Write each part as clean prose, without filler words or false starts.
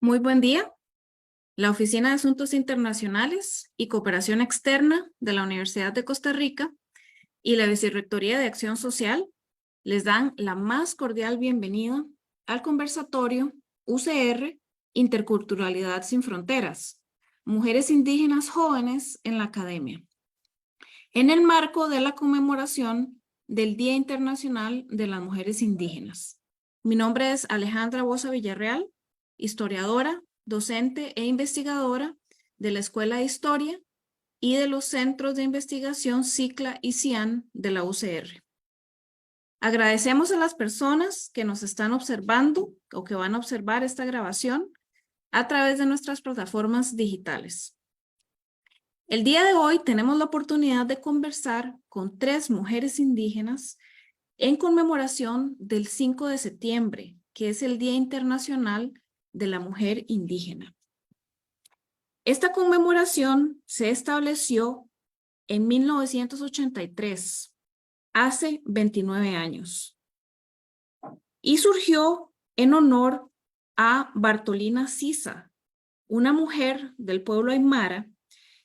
Muy buen día. La Oficina de Asuntos Internacionales y Cooperación Externa de la Universidad de Costa Rica y la Vicerrectoría de Acción Social les dan la más cordial bienvenida al conversatorio UCR Interculturalidad sin Fronteras, Mujeres Indígenas Jóvenes en la Academia, en el marco de la conmemoración del Día Internacional de las Mujeres Indígenas. Mi nombre es Alejandra Boza Villarreal, historiadora, docente e investigadora de la Escuela de Historia y de los Centros de Investigación CICLA y CIAN de la UCR. Agradecemos a las personas que nos están observando o que van a observar esta grabación a través de nuestras plataformas digitales. El día de hoy tenemos la oportunidad de conversar con 3 mujeres indígenas en conmemoración del 5 de septiembre, que es el Día Internacional de la Mujer Indígena. Esta conmemoración se estableció en 1983, hace 29 años, y surgió en honor a Bartolina Sisa, una mujer del pueblo aymara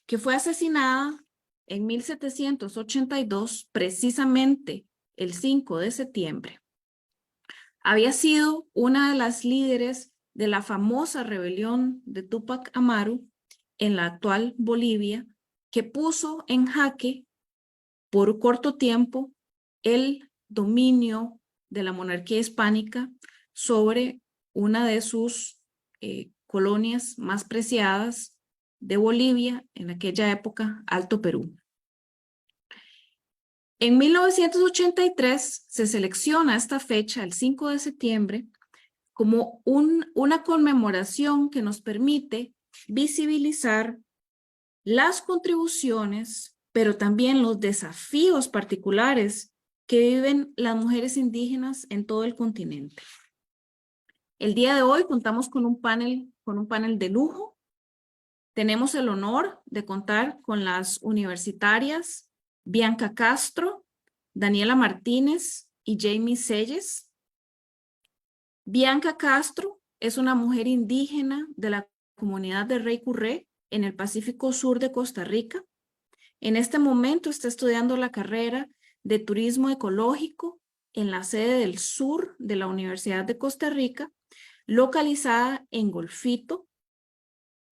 que fue asesinada en 1782, precisamente el 5 de septiembre. Había sido una de las líderes de la famosa rebelión de Túpac Amaru en la actual Bolivia, que puso en jaque por corto tiempo el dominio de la monarquía hispánica sobre una de sus colonias más preciadas de Bolivia, en aquella época, Alto Perú. En 1983 se selecciona esta fecha, el 5 de septiembre, como una conmemoración que nos permite visibilizar las contribuciones, pero también los desafíos particulares que viven las mujeres indígenas en todo el continente. El día de hoy contamos con un panel de lujo. Tenemos el honor de contar con las universitarias Bianca Castro, Daniela Martínez y Jamie Selles. Bianca Castro es una mujer indígena de la comunidad de Rey Curré en el Pacífico Sur de Costa Rica. En este momento está estudiando la carrera de Turismo Ecológico en la sede del sur de la Universidad de Costa Rica, localizada en Golfito,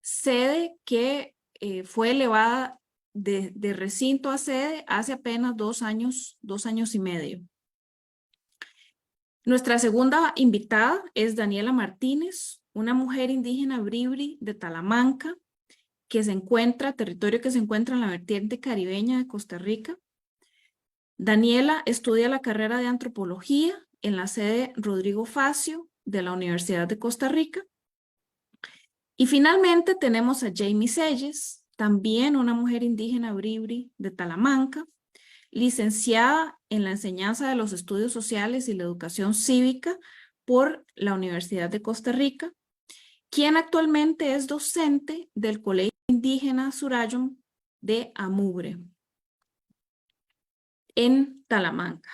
sede que fue elevada de recinto a sede hace apenas 2 años y medio. Nuestra segunda invitada es Daniela Martínez, una mujer indígena bribri de Talamanca, territorio que se encuentra en la vertiente caribeña de Costa Rica. Daniela estudia la carrera de antropología en la sede Rodrigo Facio de la Universidad de Costa Rica. Y finalmente tenemos a Jamie Selles, también una mujer indígena bribri de Talamanca, licenciada en la enseñanza de los estudios sociales y la educación cívica por la Universidad de Costa Rica, quien actualmente es docente del Colegio Indígena Surayum de Amugre, en Talamanca.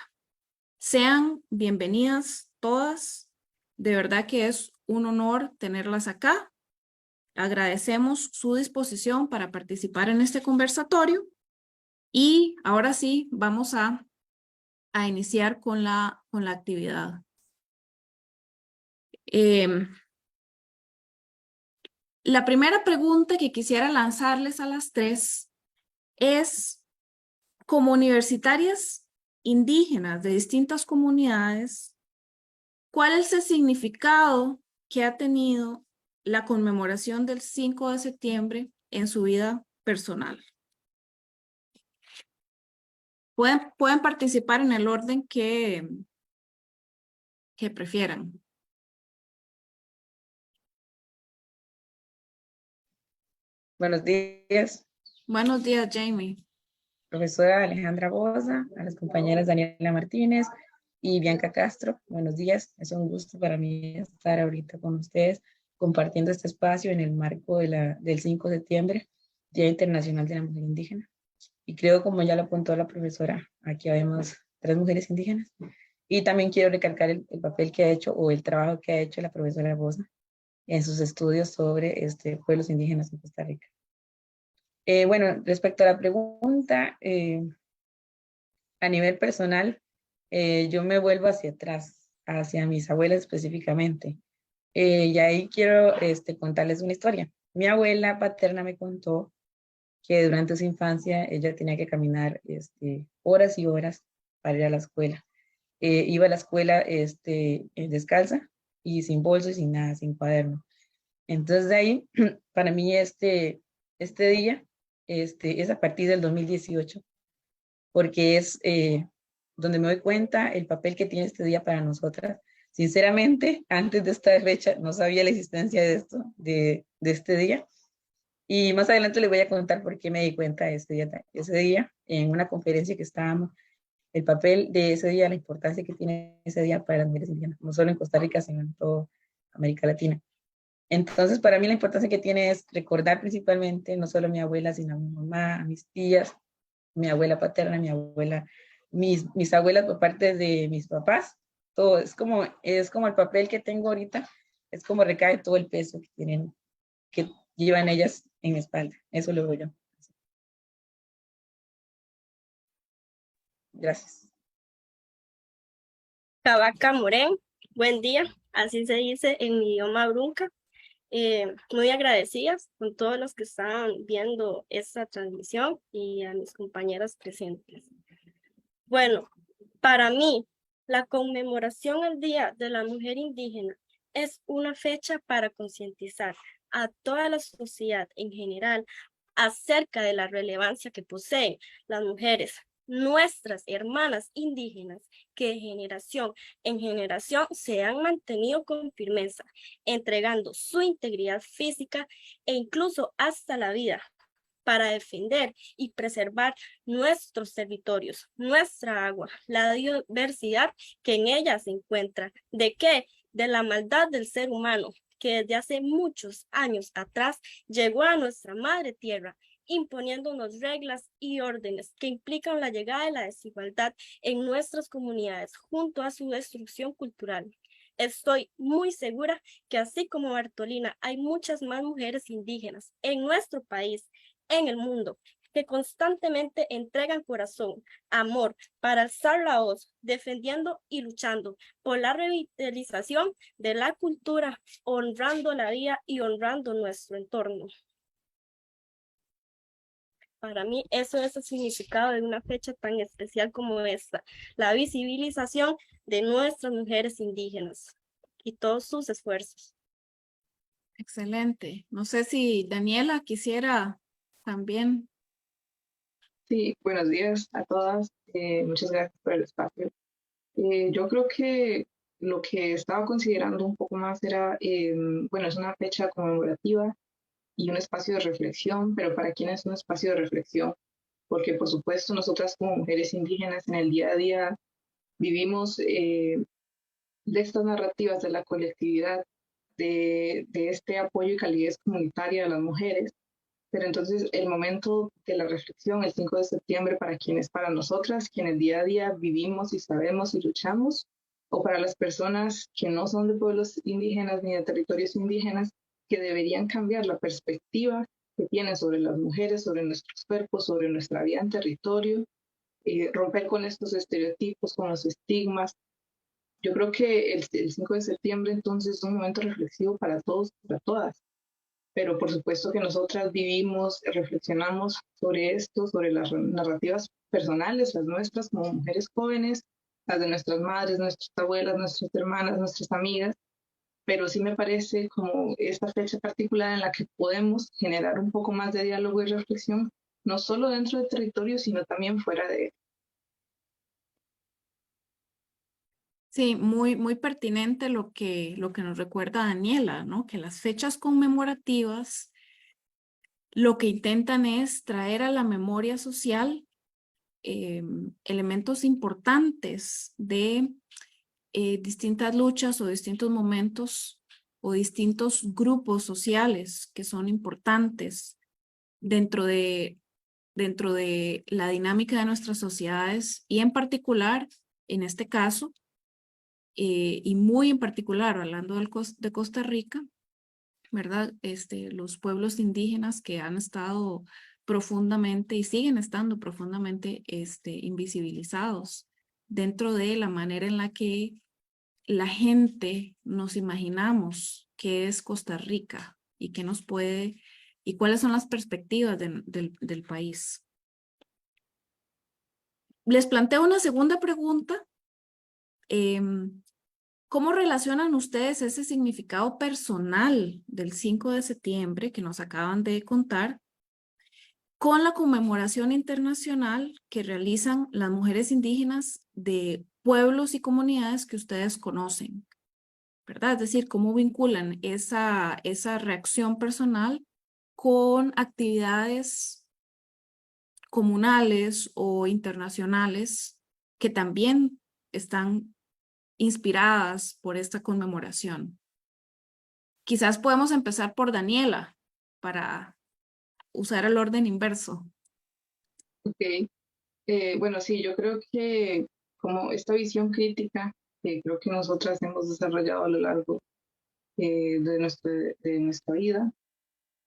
Sean bienvenidas todas. De verdad que es un honor tenerlas acá. Agradecemos su disposición para participar en este conversatorio y ahora sí vamos a iniciar con la actividad. La primera pregunta que quisiera lanzarles a las 3 es, como universitarias indígenas de distintas comunidades, ¿cuál es el significado que ha tenido la conmemoración del 5 de septiembre en su vida personal? Pueden participar en el orden que prefieran. Buenos días, Buenos días, Jamie. profesora Alejandra Boza, a las compañeras Daniela Martínez y Bianca Castro. Buenos días, es un gusto para mí estar ahorita con ustedes compartiendo este espacio en el marco del 5 de septiembre, Día Internacional de la Mujer Indígena. Y creo, como ya lo apuntó la profesora, aquí vemos 3 mujeres indígenas. Y también quiero recalcar el papel que ha hecho o el trabajo que ha hecho la profesora Boza en sus estudios sobre pueblos indígenas en Costa Rica. Bueno, respecto a la pregunta, a nivel personal, yo me vuelvo hacia atrás, hacia mis abuelas específicamente. Y ahí quiero contarles una historia. Mi abuela paterna me contó que durante su infancia ella tenía que caminar horas y horas para ir a la escuela. Iba a la escuela descalza y sin bolso y sin nada, sin cuaderno. Entonces de ahí, para mí este día es a partir del 2018, porque es donde me doy cuenta el papel que tiene este día para nosotras. Sinceramente, antes de esta fecha no sabía la existencia de esto, de este día. Y más adelante les voy a contar por qué me di cuenta de ese día en una conferencia que estábamos, el papel de ese día, la importancia que tiene ese día para las mujeres indígenas, no solo en Costa Rica, sino en toda América Latina. Entonces, para mí la importancia que tiene es recordar principalmente, no solo a mi abuela, sino a mi mamá, a mis tías, mi abuela paterna, mi abuela, mis abuelas por parte de mis papás, todo, es como el papel que tengo ahorita, es como recae todo el peso que tienen, que llevan ellas en mi espalda. Eso lo veo yo. Gracias. Kabaka Moren, buen día, así se dice en mi idioma brunca. Muy agradecidas con todos los que están viendo esta transmisión y a mis compañeras presentes. Bueno, para mí, la conmemoración al Día de la Mujer Indígena es una fecha para concientizar a toda la sociedad en general acerca de la relevancia que poseen las mujeres, nuestras hermanas indígenas, que de generación en generación se han mantenido con firmeza, entregando su integridad física e incluso hasta la vida para defender y preservar nuestros territorios, nuestra agua, la diversidad que en ella se encuentra. ¿De qué? De la maldad del ser humano, que desde hace muchos años atrás llegó a nuestra madre tierra, imponiéndonos reglas y órdenes que implican la llegada de la desigualdad en nuestras comunidades junto a su destrucción cultural. Estoy muy segura que así como Bartolina, hay muchas más mujeres indígenas en nuestro país, en el mundo, que constantemente entregan corazón, amor, para alzar la voz, defendiendo y luchando por la revitalización de la cultura, honrando la vida y honrando nuestro entorno. Para mí eso es el significado de una fecha tan especial como esta, la visibilización de nuestras mujeres indígenas y todos sus esfuerzos. Excelente. No sé si Daniela quisiera también. Sí, buenos días a todas. Muchas gracias por el espacio. Yo creo que lo que estaba considerando un poco más era, bueno, es una fecha conmemorativa y un espacio de reflexión, pero ¿para quién es un espacio de reflexión? Porque por supuesto nosotras como mujeres indígenas en el día a día vivimos de estas narrativas de la colectividad, de este apoyo y calidez comunitaria a las mujeres. Pero entonces el momento de la reflexión, el 5 de septiembre, ¿para quién es? Para nosotras, quienes día a día vivimos y sabemos y luchamos, o para las personas que no son de pueblos indígenas ni de territorios indígenas, que deberían cambiar la perspectiva que tienen sobre las mujeres, sobre nuestros cuerpos, sobre nuestra vida en territorio, romper con estos estereotipos, con los estigmas. Yo creo que el 5 de septiembre entonces es un momento reflexivo para todos y para todas, pero por supuesto que nosotras vivimos, reflexionamos sobre esto, sobre las narrativas personales, las nuestras como mujeres jóvenes, las de nuestras madres, nuestras abuelas, nuestras hermanas, nuestras amigas, pero sí me parece como esta fecha particular en la que podemos generar un poco más de diálogo y reflexión, no solo dentro del territorio, sino también fuera de él. Sí, muy, muy pertinente lo que nos recuerda Daniela, ¿no? Que las fechas conmemorativas lo que intentan es traer a la memoria social elementos importantes de distintas luchas o distintos momentos o distintos grupos sociales que son importantes dentro de la dinámica de nuestras sociedades y en particular, en este caso, y muy en particular, hablando de Costa Rica, ¿verdad? Los pueblos indígenas que han estado profundamente y siguen estando profundamente invisibilizados dentro de la manera en la que la gente nos imaginamos que es Costa Rica y qué nos puede y cuáles son las perspectivas del país. Les planteo una segunda pregunta. ¿Cómo relacionan ustedes ese significado personal del 5 de septiembre que nos acaban de contar con la conmemoración internacional que realizan las mujeres indígenas de pueblos y comunidades que ustedes conocen? ¿Verdad? Es decir, cómo vinculan esa reacción personal con actividades comunales o internacionales que también están inspiradas por esta conmemoración. Quizás podemos empezar por Daniela para usar el orden inverso. Ok. Bueno, sí, yo creo que como esta visión crítica que creo que nosotras hemos desarrollado a lo largo de nuestra vida,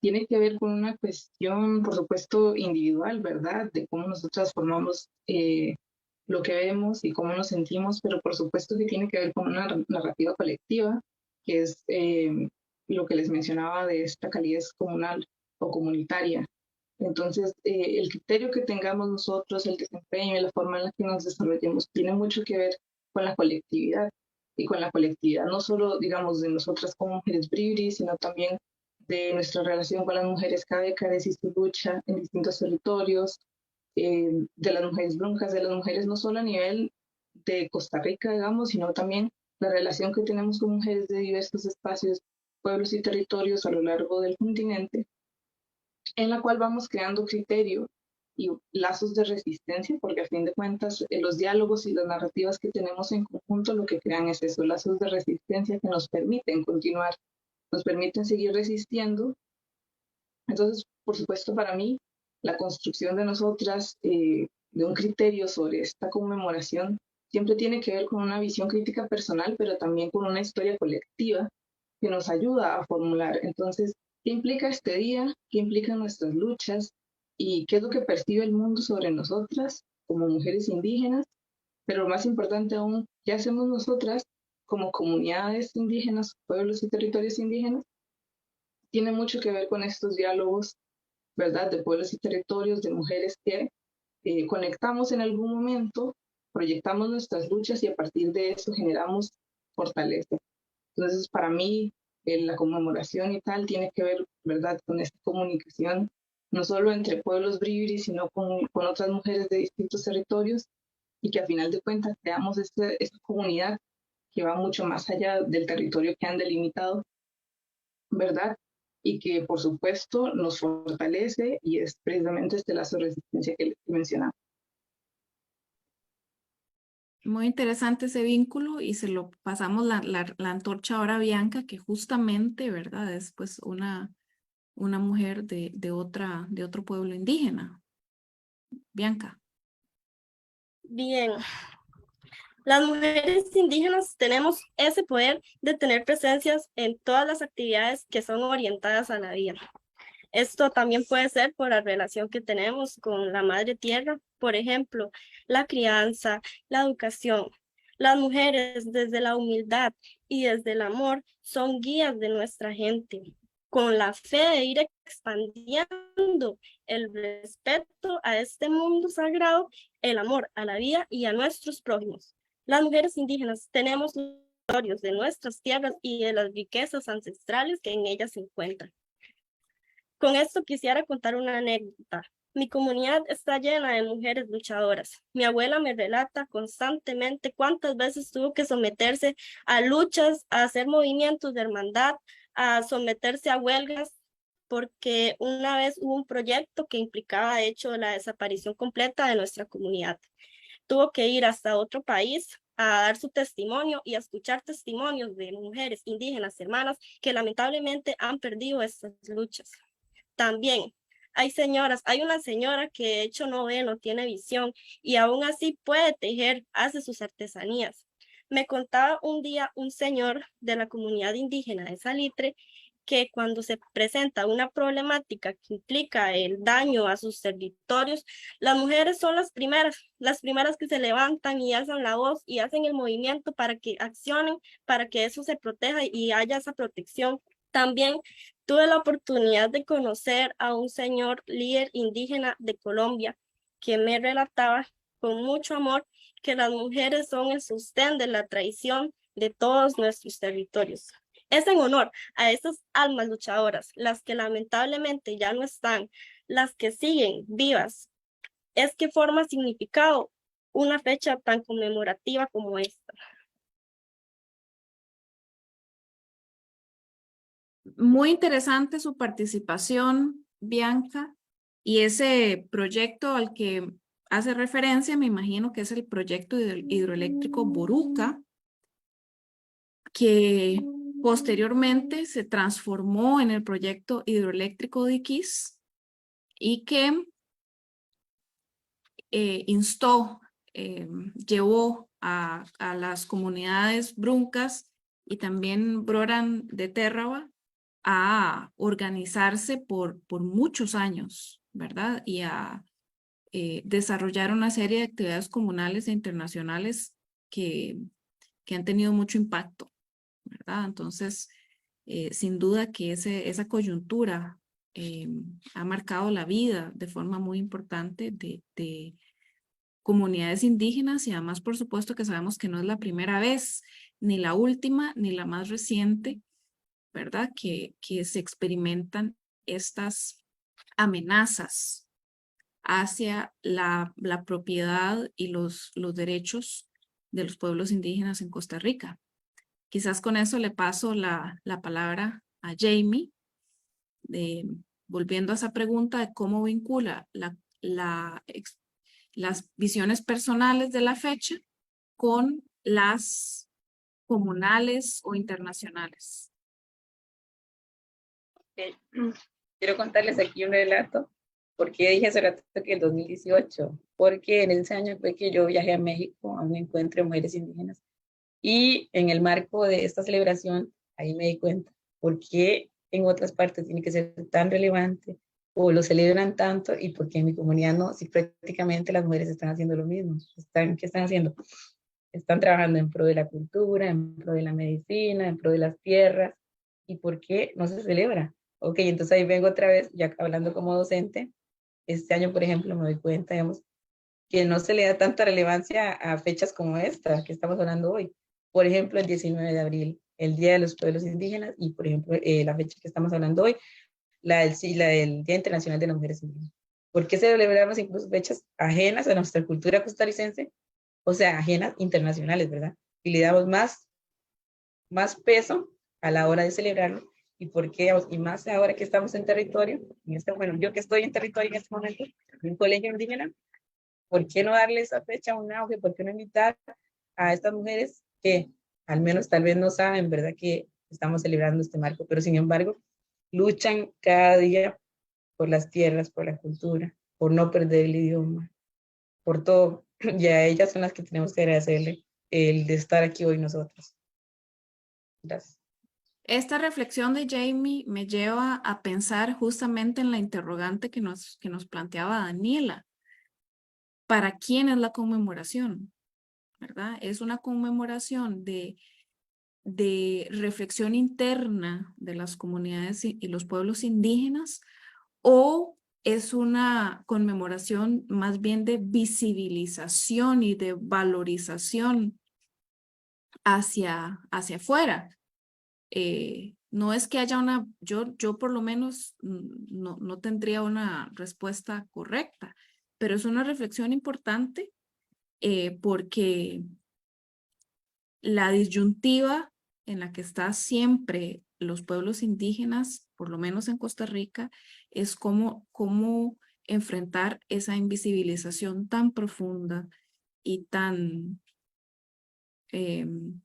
tiene que ver con una cuestión, por supuesto, individual, ¿verdad? De cómo nosotras formamos lo que vemos y cómo nos sentimos, pero por supuesto que tiene que ver con una narrativa colectiva, que es lo que les mencionaba de esta calidez comunal o comunitaria. Entonces, el criterio que tengamos nosotros, el desempeño y la forma en la que nos desarrollemos, tiene mucho que ver con la colectividad y con la colectividad, no solo, digamos, de nosotras como mujeres bribris, sino también de nuestra relación con las mujeres cabecares y su lucha en distintos territorios, de las mujeres bruncas, de las mujeres no solo a nivel de Costa Rica, digamos, sino también la relación que tenemos con mujeres de diversos espacios, pueblos y territorios a lo largo del continente, en la cual vamos creando criterio y lazos de resistencia, porque a fin de cuentas los diálogos y las narrativas que tenemos en conjunto lo que crean es esos lazos de resistencia que nos permiten continuar, nos permiten seguir resistiendo. Entonces, por supuesto, para mí, la construcción de nosotras, de un criterio sobre esta conmemoración, siempre tiene que ver con una visión crítica personal, pero también con una historia colectiva que nos ayuda a formular. Entonces, ¿qué implica este día? ¿Qué implican nuestras luchas? ¿Y qué es lo que percibe el mundo sobre nosotras como mujeres indígenas? Pero lo más importante aún, ¿qué hacemos nosotras como comunidades indígenas, pueblos y territorios indígenas? Tiene mucho que ver con estos diálogos, ¿verdad? De pueblos y territorios, de mujeres que conectamos en algún momento, proyectamos nuestras luchas y a partir de eso generamos fortaleza. Entonces, para mí, la conmemoración y tal tiene que ver, ¿verdad?, con esta comunicación, no solo entre pueblos bribris, sino con otras mujeres de distintos territorios y que a final de cuentas creamos esta comunidad que va mucho más allá del territorio que han delimitado, ¿verdad? Y que por supuesto nos fortalece y es precisamente este lazo de resistencia que les mencionaba. Muy interesante ese vínculo y se lo pasamos la antorcha ahora a Bianca, que justamente, ¿verdad? Es pues una mujer de otro pueblo indígena. Bianca. Bien, las mujeres indígenas tenemos ese poder de tener presencias en todas las actividades que son orientadas a la vida. Esto también puede ser por la relación que tenemos con la madre tierra, por ejemplo, la crianza, la educación. Las mujeres desde la humildad y desde el amor son guías de nuestra gente, con la fe de ir expandiendo el respeto a este mundo sagrado, el amor a la vida y a nuestros prójimos. Las mujeres indígenas tenemos los territorios de nuestras tierras y de las riquezas ancestrales que en ellas se encuentran. Con esto quisiera contar una anécdota. Mi comunidad está llena de mujeres luchadoras. Mi abuela me relata constantemente cuántas veces tuvo que someterse a luchas, a hacer movimientos de hermandad, a someterse a huelgas, porque una vez hubo un proyecto que implicaba, de hecho, la desaparición completa de nuestra comunidad. Tuvo que ir hasta otro país a dar su testimonio y a escuchar testimonios de mujeres indígenas, hermanas, que lamentablemente han perdido estas luchas. También hay una señora que de hecho no ve, no tiene visión y aún así puede tejer, hace sus artesanías. Me contaba un día un señor de la comunidad indígena de Salitre que cuando se presenta una problemática que implica el daño a sus territorios, las mujeres son las primeras que se levantan y alzan la voz y hacen el movimiento para que accionen, para que eso se proteja y haya esa protección. También tuve la oportunidad de conocer a un señor líder indígena de Colombia que me relataba con mucho amor que las mujeres son el sostén de la tradición de todos nuestros territorios. Es en honor a estas almas luchadoras, las que lamentablemente ya no están, las que siguen vivas, es que forma significado una fecha tan conmemorativa como esta. Muy interesante su participación, Bianca, y ese proyecto al que hace referencia, me imagino que es el proyecto hidroeléctrico Boruca, que posteriormente se transformó en el proyecto hidroeléctrico de Iquís y que llevó a las comunidades bruncas y también Broran de Térraba a organizarse por muchos años, ¿verdad? Y a desarrollar una serie de actividades comunales e internacionales que han tenido mucho impacto, ¿verdad? Entonces, sin duda que esa coyuntura ha marcado la vida de forma muy importante de comunidades indígenas y además, por supuesto, que sabemos que no es la primera vez, ni la última, ni la más reciente, ¿verdad? Que se experimentan estas amenazas hacia la propiedad y los derechos de los pueblos indígenas en Costa Rica. Quizás con eso le paso la palabra a Jamie, volviendo a esa pregunta de cómo vincula las visiones personales de la fecha con las comunales o internacionales. Okay. Quiero contarles aquí un relato. ¿Por qué dije hace rato que el 2018? Porque en ese año fue que yo viajé a México a un encuentro de mujeres indígenas y en el marco de esta celebración, ahí me di cuenta por qué en otras partes tiene que ser tan relevante o lo celebran tanto y por qué en mi comunidad no, si prácticamente las mujeres están haciendo lo mismo. ¿Qué están haciendo? Están trabajando en pro de la cultura, en pro de la medicina, en pro de las tierras. ¿Y por qué no se celebra? Ok, entonces ahí vengo otra vez, ya hablando como docente. Este año, por ejemplo, me doy cuenta, digamos, que no se le da tanta relevancia a fechas como esta que estamos hablando hoy. Por ejemplo, el 19 de abril, el Día de los Pueblos Indígenas, y por ejemplo, la fecha que estamos hablando hoy, la del Día Internacional de las Mujeres Indígenas. ¿Por qué celebramos incluso fechas ajenas a nuestra cultura costarricense? O sea, ajenas internacionales, ¿verdad? Y le damos más peso a la hora de celebrarlo. ¿Y por qué? Y más ahora que estamos en territorio, bueno, yo que estoy en territorio en este momento, en un colegio indígena, ¿por qué no darle esa fecha un auge? ¿Por qué no invitar a estas mujeres que al menos tal vez no saben, ¿verdad? Que estamos celebrando este marco, pero sin embargo luchan cada día por las tierras, por la cultura, por no perder el idioma, por todo. Y a ellas son las que tenemos que agradecerle el de estar aquí hoy nosotros. Gracias. Esta reflexión de Jamie me lleva a pensar justamente en la interrogante que nos planteaba Daniela. ¿Para quién es la conmemoración? ¿Verdad? ¿Es una conmemoración de reflexión interna de las comunidades y los pueblos indígenas o es una conmemoración más bien de visibilización y de valorización hacia afuera? No es que haya yo por lo menos no tendría una respuesta correcta, pero es una reflexión importante porque la disyuntiva en la que están siempre los pueblos indígenas, por lo menos en Costa Rica, es cómo enfrentar esa invisibilización tan profunda y tan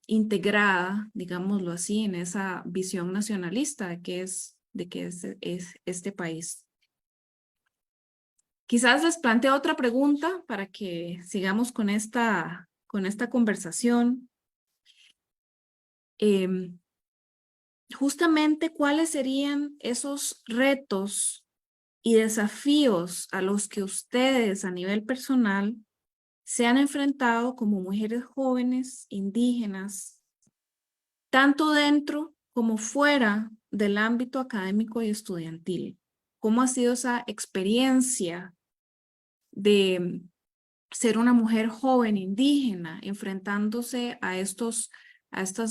integrada, digámoslo así, en esa visión nacionalista de que es este país. Quizás les planteo otra pregunta para que sigamos con esta conversación. justamente cuáles serían esos retos y desafíos a los que ustedes a nivel personal se han enfrentado como mujeres jóvenes indígenas, tanto dentro como fuera del ámbito académico y estudiantil. ¿Cómo ha sido esa experiencia de ser una mujer joven indígena enfrentándose a estos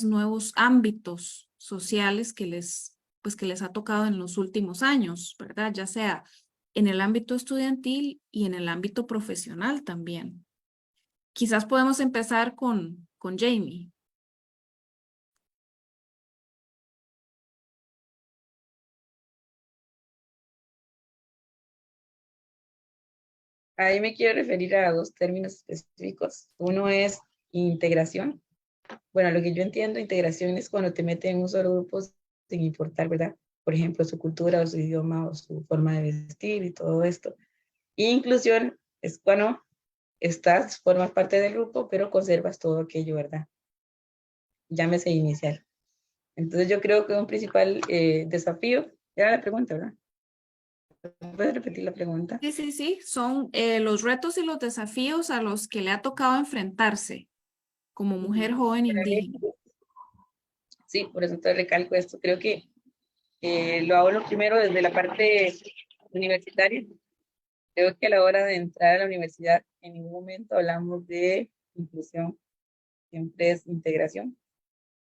nuevos ámbitos sociales que les ha tocado en los últimos años, ¿verdad? Ya sea en el ámbito estudiantil y en el ámbito profesional también? Quizás podemos empezar con Jamie. Ahí me quiero referir a dos términos específicos. Uno es integración. Bueno, lo que yo entiendo, integración es cuando te meten en un solo grupo sin importar, ¿verdad? Por ejemplo, su cultura o su idioma o su forma de vestir y todo esto. Y inclusión es cuando estás, formas parte del grupo, pero conservas todo aquello, ¿verdad? Llámese inicial. Entonces yo creo que un principal desafío, era la pregunta, ¿verdad? ¿Puedes repetir la pregunta? Sí, sí, sí, son los retos y los desafíos a los que le ha tocado enfrentarse como mujer joven Para mí, indígena. sí, por eso te recalco esto. Creo que lo hago lo primero desde la parte universitaria. Creo que a la hora de entrar a la universidad, en ningún momento hablamos de inclusión, siempre es integración.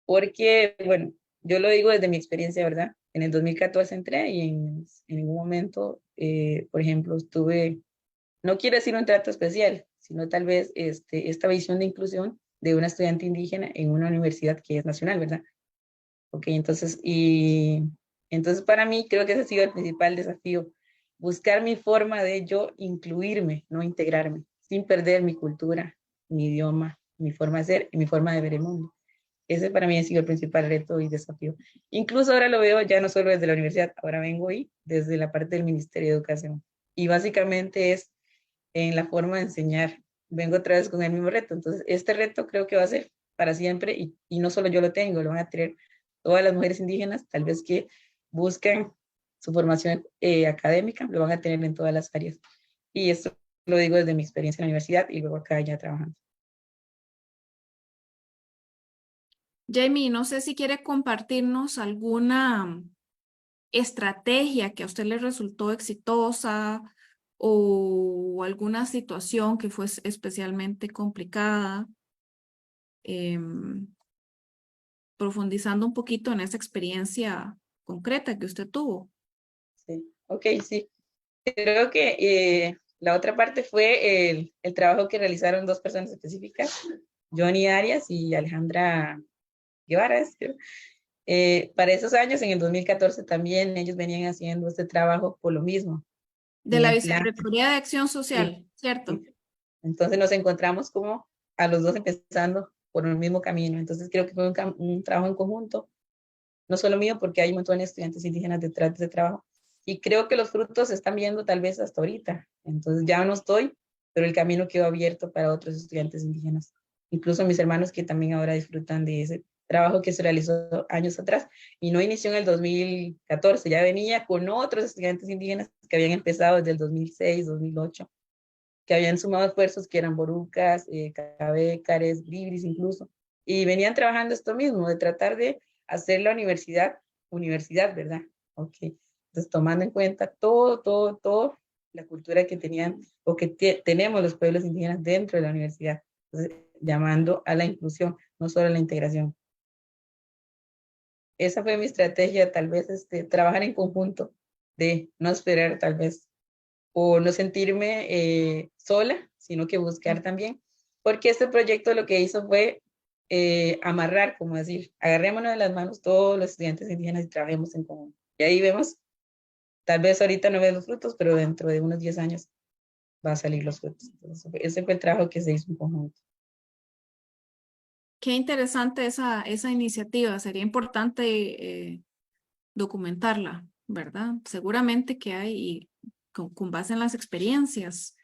Porque, bueno, yo lo digo desde mi experiencia, ¿verdad? En el 2014 entré y en ningún momento, por ejemplo, estuve, no quiero decir un trato especial, sino tal vez esta visión de inclusión de una estudiante indígena en una universidad que es nacional, ¿verdad? Ok, entonces para mí creo que ese ha sido el principal desafío, buscar mi forma de yo incluirme, no integrarme, sin perder mi cultura, mi idioma, mi forma de ser y mi forma de ver el mundo. Ese para mí ha sido el principal reto y desafío. Incluso ahora lo veo ya no solo desde la universidad, ahora vengo y desde la parte del Ministerio de Educación. Y básicamente es en la forma de enseñar. Vengo otra vez con el mismo reto. Entonces, este reto creo que va a ser para siempre y no solo yo lo tengo, lo van a tener todas las mujeres indígenas, tal vez que buscan su formación académica, lo van a tener en todas las áreas. Y esto lo digo desde mi experiencia en la universidad y luego acá ya trabajando. Jamie, no sé si quiere compartirnos alguna estrategia que a usted le resultó exitosa o alguna situación que fue especialmente complicada, em, profundizando un poquito en esa experiencia concreta que usted tuvo. Sí, ok, sí. Creo que la otra parte fue el trabajo que realizaron dos personas específicas, Johnny Arias y Alejandra Guevara. Para esos años, en el 2014 también ellos venían haciendo este trabajo por lo mismo, De la en plan, Vicerrectoría de Acción sí, Social, ¿cierto? sí. Entonces nos encontramos como a los dos empezando por el mismo camino. Entonces creo que fue un trabajo en conjunto, no solo mío, porque hay un montón de estudiantes indígenas detrás de ese trabajo. Y creo que los frutos se están viendo tal vez hasta ahorita. Entonces ya no estoy, pero el camino quedó abierto para otros estudiantes indígenas. Incluso mis hermanos que también ahora disfrutan de ese trabajo que se realizó años atrás y no inició en el 2014, ya venía con otros estudiantes indígenas que habían empezado desde el 2006, 2008, que habían sumado esfuerzos que eran borucas, cabécares, libris incluso, y venían trabajando esto mismo, de tratar de hacer la universidad, universidad, ¿verdad? Ok, entonces tomando en cuenta todo, la cultura que tenían o que tenemos los pueblos indígenas dentro de la universidad, entonces, llamando a la inclusión, no solo a la integración. Esa fue mi estrategia, tal vez trabajar en conjunto, de no esperar tal vez o no sentirme sola, sino que buscar también, porque este proyecto lo que hizo fue amarrar, como decir, agarrémonos de las manos todos los estudiantes indígenas y trabajemos en común. Y ahí vemos, tal vez ahorita no ves los frutos, pero dentro de unos 10 años va a salir los frutos. Entonces, ese fue el trabajo que se hizo en conjunto. Qué interesante esa iniciativa. Sería importante documentarla, ¿verdad? Seguramente que hay, y con base en las experiencias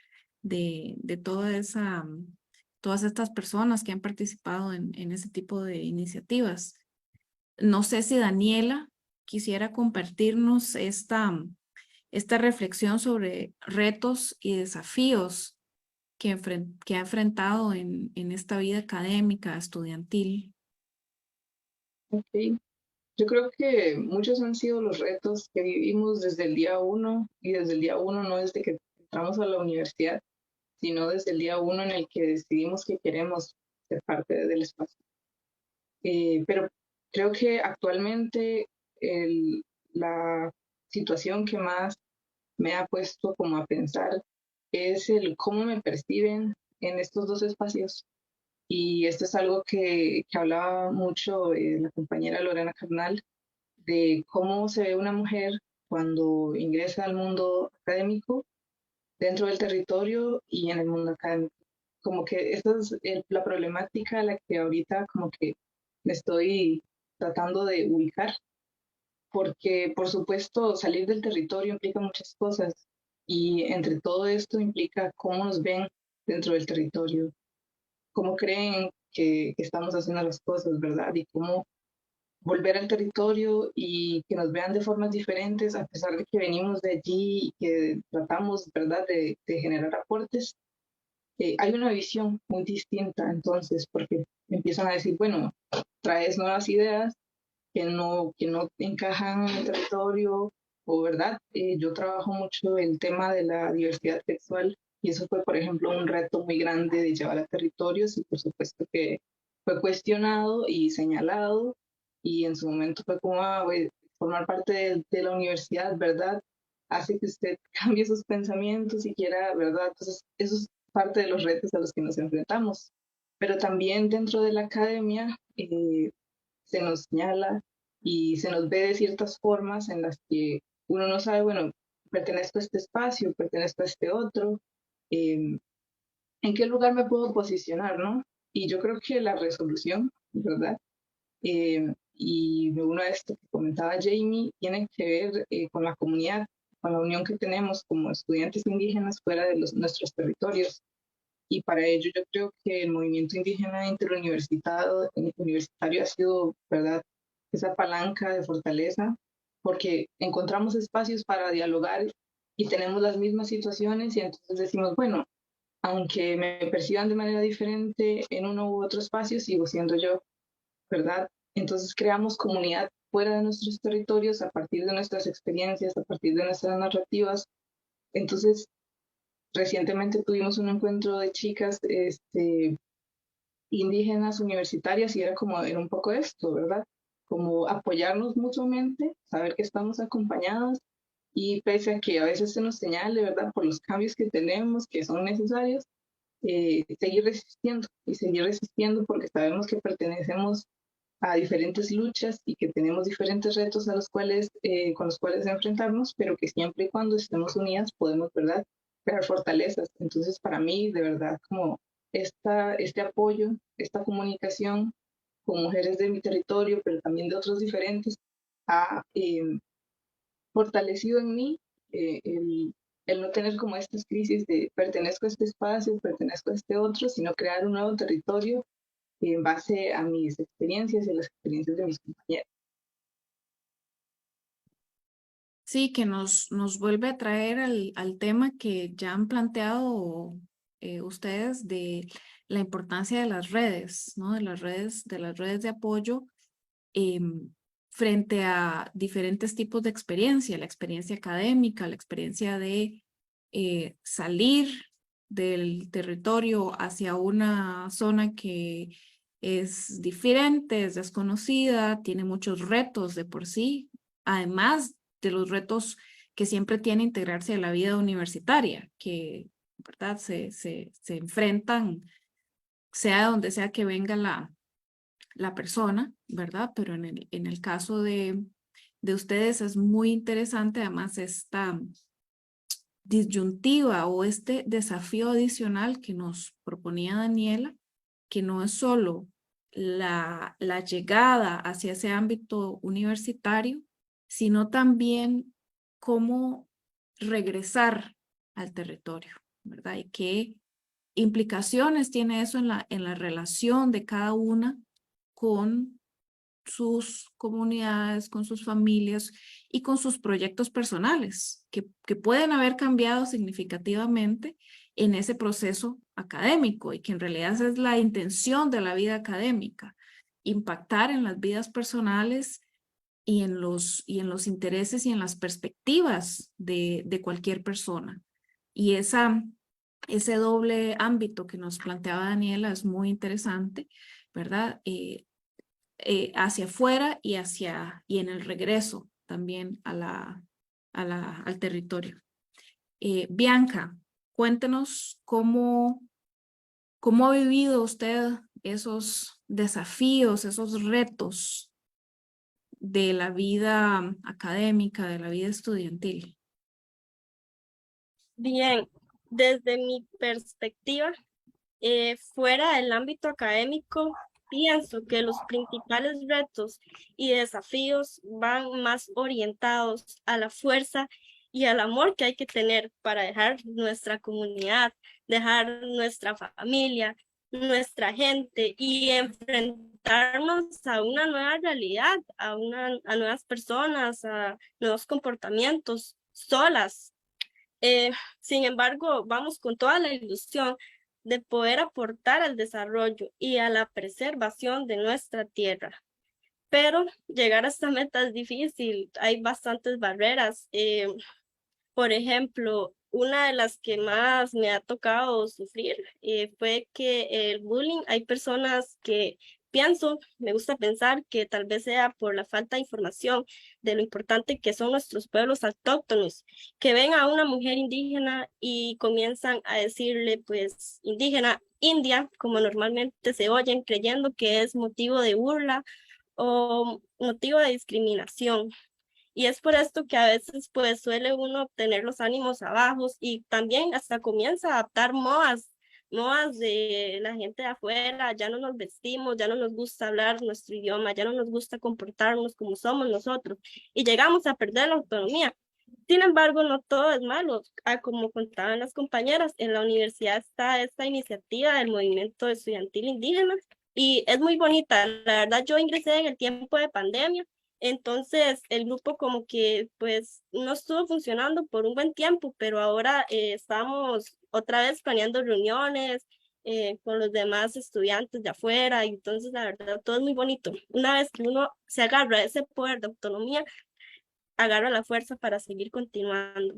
de todas estas personas que han participado en ese tipo de iniciativas. No sé si Daniela quisiera compartirnos esta reflexión sobre retos y desafíos que ha enfrentado en esta vida académica, estudiantil. Ok. Yo creo que muchos han sido los retos que vivimos desde el día uno, y desde el día uno no desde que entramos a la universidad, sino desde el día uno en el que decidimos que queremos ser parte del espacio. Pero creo que actualmente la situación que más me ha puesto como a pensar es el cómo me perciben en estos dos espacios. Y esto es algo que hablaba mucho la compañera Lorena Carnal, de cómo se ve una mujer cuando ingresa al mundo académico, dentro del territorio y en el mundo académico. Como que esa es la problemática a la que ahorita como que me estoy tratando de ubicar, porque por supuesto salir del territorio implica muchas cosas y entre todo esto implica cómo nos ven dentro del territorio, cómo creen que estamos haciendo las cosas, ¿verdad? Y cómo volver al territorio y que nos vean de formas diferentes, a pesar de que venimos de allí y que tratamos, ¿verdad?, de generar aportes. Hay una visión muy distinta entonces, porque empiezan a decir, bueno, traes nuevas ideas que no encajan en el territorio, o verdad, yo trabajo mucho el tema de la diversidad sexual y eso fue, por ejemplo, un reto muy grande de llevar a territorios y por supuesto que fue cuestionado y señalado y en su momento fue como, formar parte de la universidad, ¿verdad? Hace que usted cambie sus pensamientos y quiera, ¿verdad? Entonces, eso es parte de los retos a los que nos enfrentamos. Pero también dentro de la academia, se nos señala y se nos ve de ciertas formas en las que uno no sabe, bueno, pertenezco a este espacio, pertenezco a este otro, eh, ¿en qué lugar me puedo posicionar, no? Y yo creo que la resolución, ¿verdad? Y me uno a esto que comentaba Jamie, tiene que ver con la comunidad, con la unión que tenemos como estudiantes indígenas fuera de nuestros territorios. Y para ello yo creo que el movimiento indígena universitario ha sido, ¿verdad?, esa palanca de fortaleza, porque encontramos espacios para dialogar y tenemos las mismas situaciones y entonces decimos, bueno, aunque me perciban de manera diferente en uno u otro espacio, sigo siendo yo, ¿verdad? Entonces creamos comunidad fuera de nuestros territorios a partir de nuestras experiencias, a partir de nuestras narrativas. Entonces, recientemente tuvimos un encuentro de chicas indígenas universitarias y era un poco esto, ¿verdad? Como apoyarnos mutuamente, saber que estamos acompañadas y pese a que a veces se nos señale, ¿verdad? Por los cambios que tenemos, que son necesarios, seguir resistiendo porque sabemos que pertenecemos a diferentes luchas y que tenemos diferentes retos a los cuales, con los cuales enfrentarnos, pero que siempre y cuando estemos unidas podemos, ¿verdad?, crear fortalezas. Entonces, para mí, de verdad, como este apoyo, esta comunicación con mujeres de mi territorio, pero también de otros diferentes, ha fortalecido en mí el no tener como estas crisis de pertenezco a este espacio, pertenezco a este otro, sino crear un nuevo territorio en base a mis experiencias y a las experiencias de mis compañeros. Sí, que nos vuelve a traer al tema que ya han planteado ustedes de la importancia de las redes, ¿no? De las redes de apoyo frente a diferentes tipos de experiencia, la experiencia académica, la experiencia de salir del territorio hacia una zona que es diferente, es desconocida, tiene muchos retos de por sí, además de los retos que siempre tiene integrarse a la vida universitaria, que, ¿verdad?, se enfrentan, sea donde sea que venga la persona, ¿verdad? Pero en el caso de ustedes es muy interesante además esta disyuntiva o este desafío adicional que nos proponía Daniela, que no es solo la llegada hacia ese ámbito universitario, sino también cómo regresar al territorio, ¿verdad? Y qué implicaciones tiene eso en la relación de cada una con sus comunidades, con sus familias y con sus proyectos personales, que pueden haber cambiado significativamente en ese proceso académico y que en realidad esa es la intención de la vida académica, impactar en las vidas personales y en los intereses y en las perspectivas de cualquier persona. Y ese doble ámbito que nos planteaba Daniela es muy interesante, ¿verdad? Hacia afuera y en el regreso también al territorio. Bianca, cuéntenos cómo ha vivido usted esos desafíos, esos retos de la vida académica, de la vida estudiantil. Bien, desde mi perspectiva, fuera del ámbito académico, pienso que los principales retos y desafíos van más orientados a la fuerza y al amor que hay que tener para dejar nuestra comunidad, dejar nuestra familia, nuestra gente y enfrentarnos a una nueva realidad, a nuevas personas, a nuevos comportamientos solas. Sin embargo, vamos con toda la ilusión de poder aportar al desarrollo y a la preservación de nuestra tierra. Pero llegar a esta meta es difícil, hay bastantes barreras. Por ejemplo, una de las que más me ha tocado sufrir fue que el bullying, hay personas que me gusta pensar que tal vez sea por la falta de información de lo importante que son nuestros pueblos autóctonos, que ven a una mujer indígena y comienzan a decirle, pues, indígena, india, como normalmente se oyen, creyendo que es motivo de burla o motivo de discriminación. Y es por esto que a veces pues suele uno tener los ánimos abajos y también hasta comienza a adaptar modas de la gente de afuera, ya no nos vestimos, ya no nos gusta hablar nuestro idioma, ya no nos gusta comportarnos como somos nosotros y llegamos a perder la autonomía. Sin embargo, no todo es malo. Como contaban las compañeras, en la universidad está esta iniciativa del movimiento estudiantil indígena y es muy bonita. La verdad, yo ingresé en el tiempo de pandemia, entonces el grupo como que pues no estuvo funcionando por un buen tiempo, pero ahora estamos otra vez planeando reuniones con los demás estudiantes de afuera, y entonces la verdad todo es muy bonito. Una vez que uno se agarra ese poder de autonomía, agarra la fuerza para seguir continuando.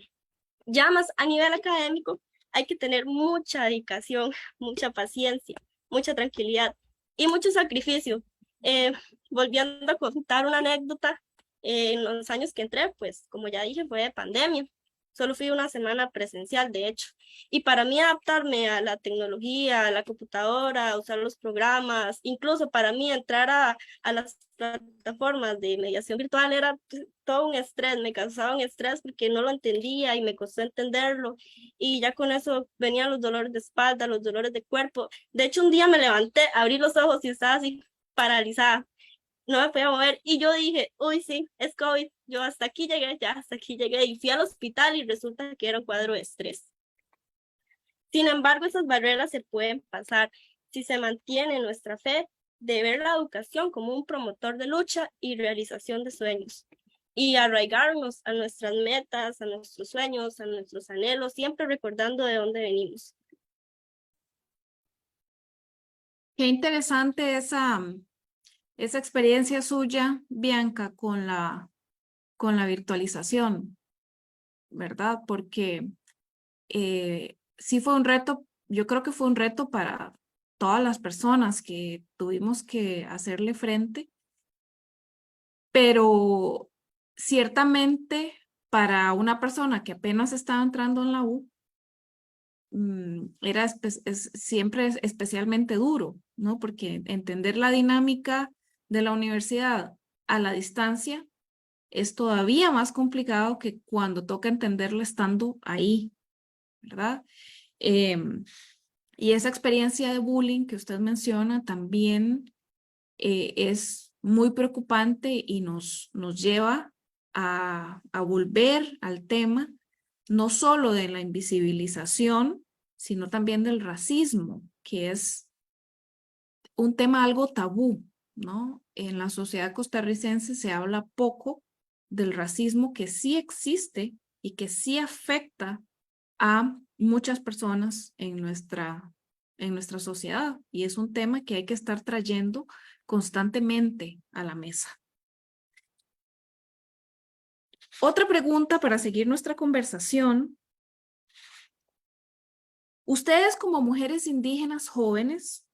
Ya más a nivel académico, hay que tener mucha dedicación, mucha paciencia, mucha tranquilidad y mucho sacrificio. Eh, Volviendo a contar una anécdota, en los años que entré, pues como ya dije, fue de pandemia. Solo fui una semana presencial, de hecho. Y para mí adaptarme a la tecnología, a la computadora, a usar los programas, incluso para mí entrar a las plataformas de mediación virtual era todo un estrés, me causaba un estrés porque no lo entendía y me costó entenderlo. Y ya con eso venían los dolores de espalda, los dolores de cuerpo. De hecho, un día me levanté, abrí los ojos y estaba así paralizada, no me podía mover y yo dije, uy, sí, es COVID, yo hasta aquí llegué, ya hasta aquí llegué y fui al hospital y resulta que era un cuadro de estrés. Sin embargo, esas barreras se pueden pasar si se mantiene nuestra fe de ver la educación como un promotor de lucha y realización de sueños y arraigarnos a nuestras metas, a nuestros sueños, a nuestros anhelos, siempre recordando de dónde venimos. Qué interesante esa experiencia suya, Bianca, con la virtualización, ¿verdad? Porque sí fue un reto, yo creo que fue un reto para todas las personas que tuvimos que hacerle frente, pero ciertamente para una persona que apenas estaba entrando en la U, era siempre especialmente duro, ¿no? Porque entender la dinámica de la universidad a la distancia es todavía más complicado que cuando toca entenderla estando ahí, ¿verdad? Y esa experiencia de bullying que usted menciona también es muy preocupante y nos lleva a volver al tema, no solo de la invisibilización, sino también del racismo, que es un tema algo tabú, ¿no? En la sociedad costarricense se habla poco del racismo que sí existe y que sí afecta a muchas personas en nuestra sociedad. Y es un tema que hay que estar trayendo constantemente a la mesa. Otra pregunta para seguir nuestra conversación. Ustedes como mujeres indígenas jóvenes,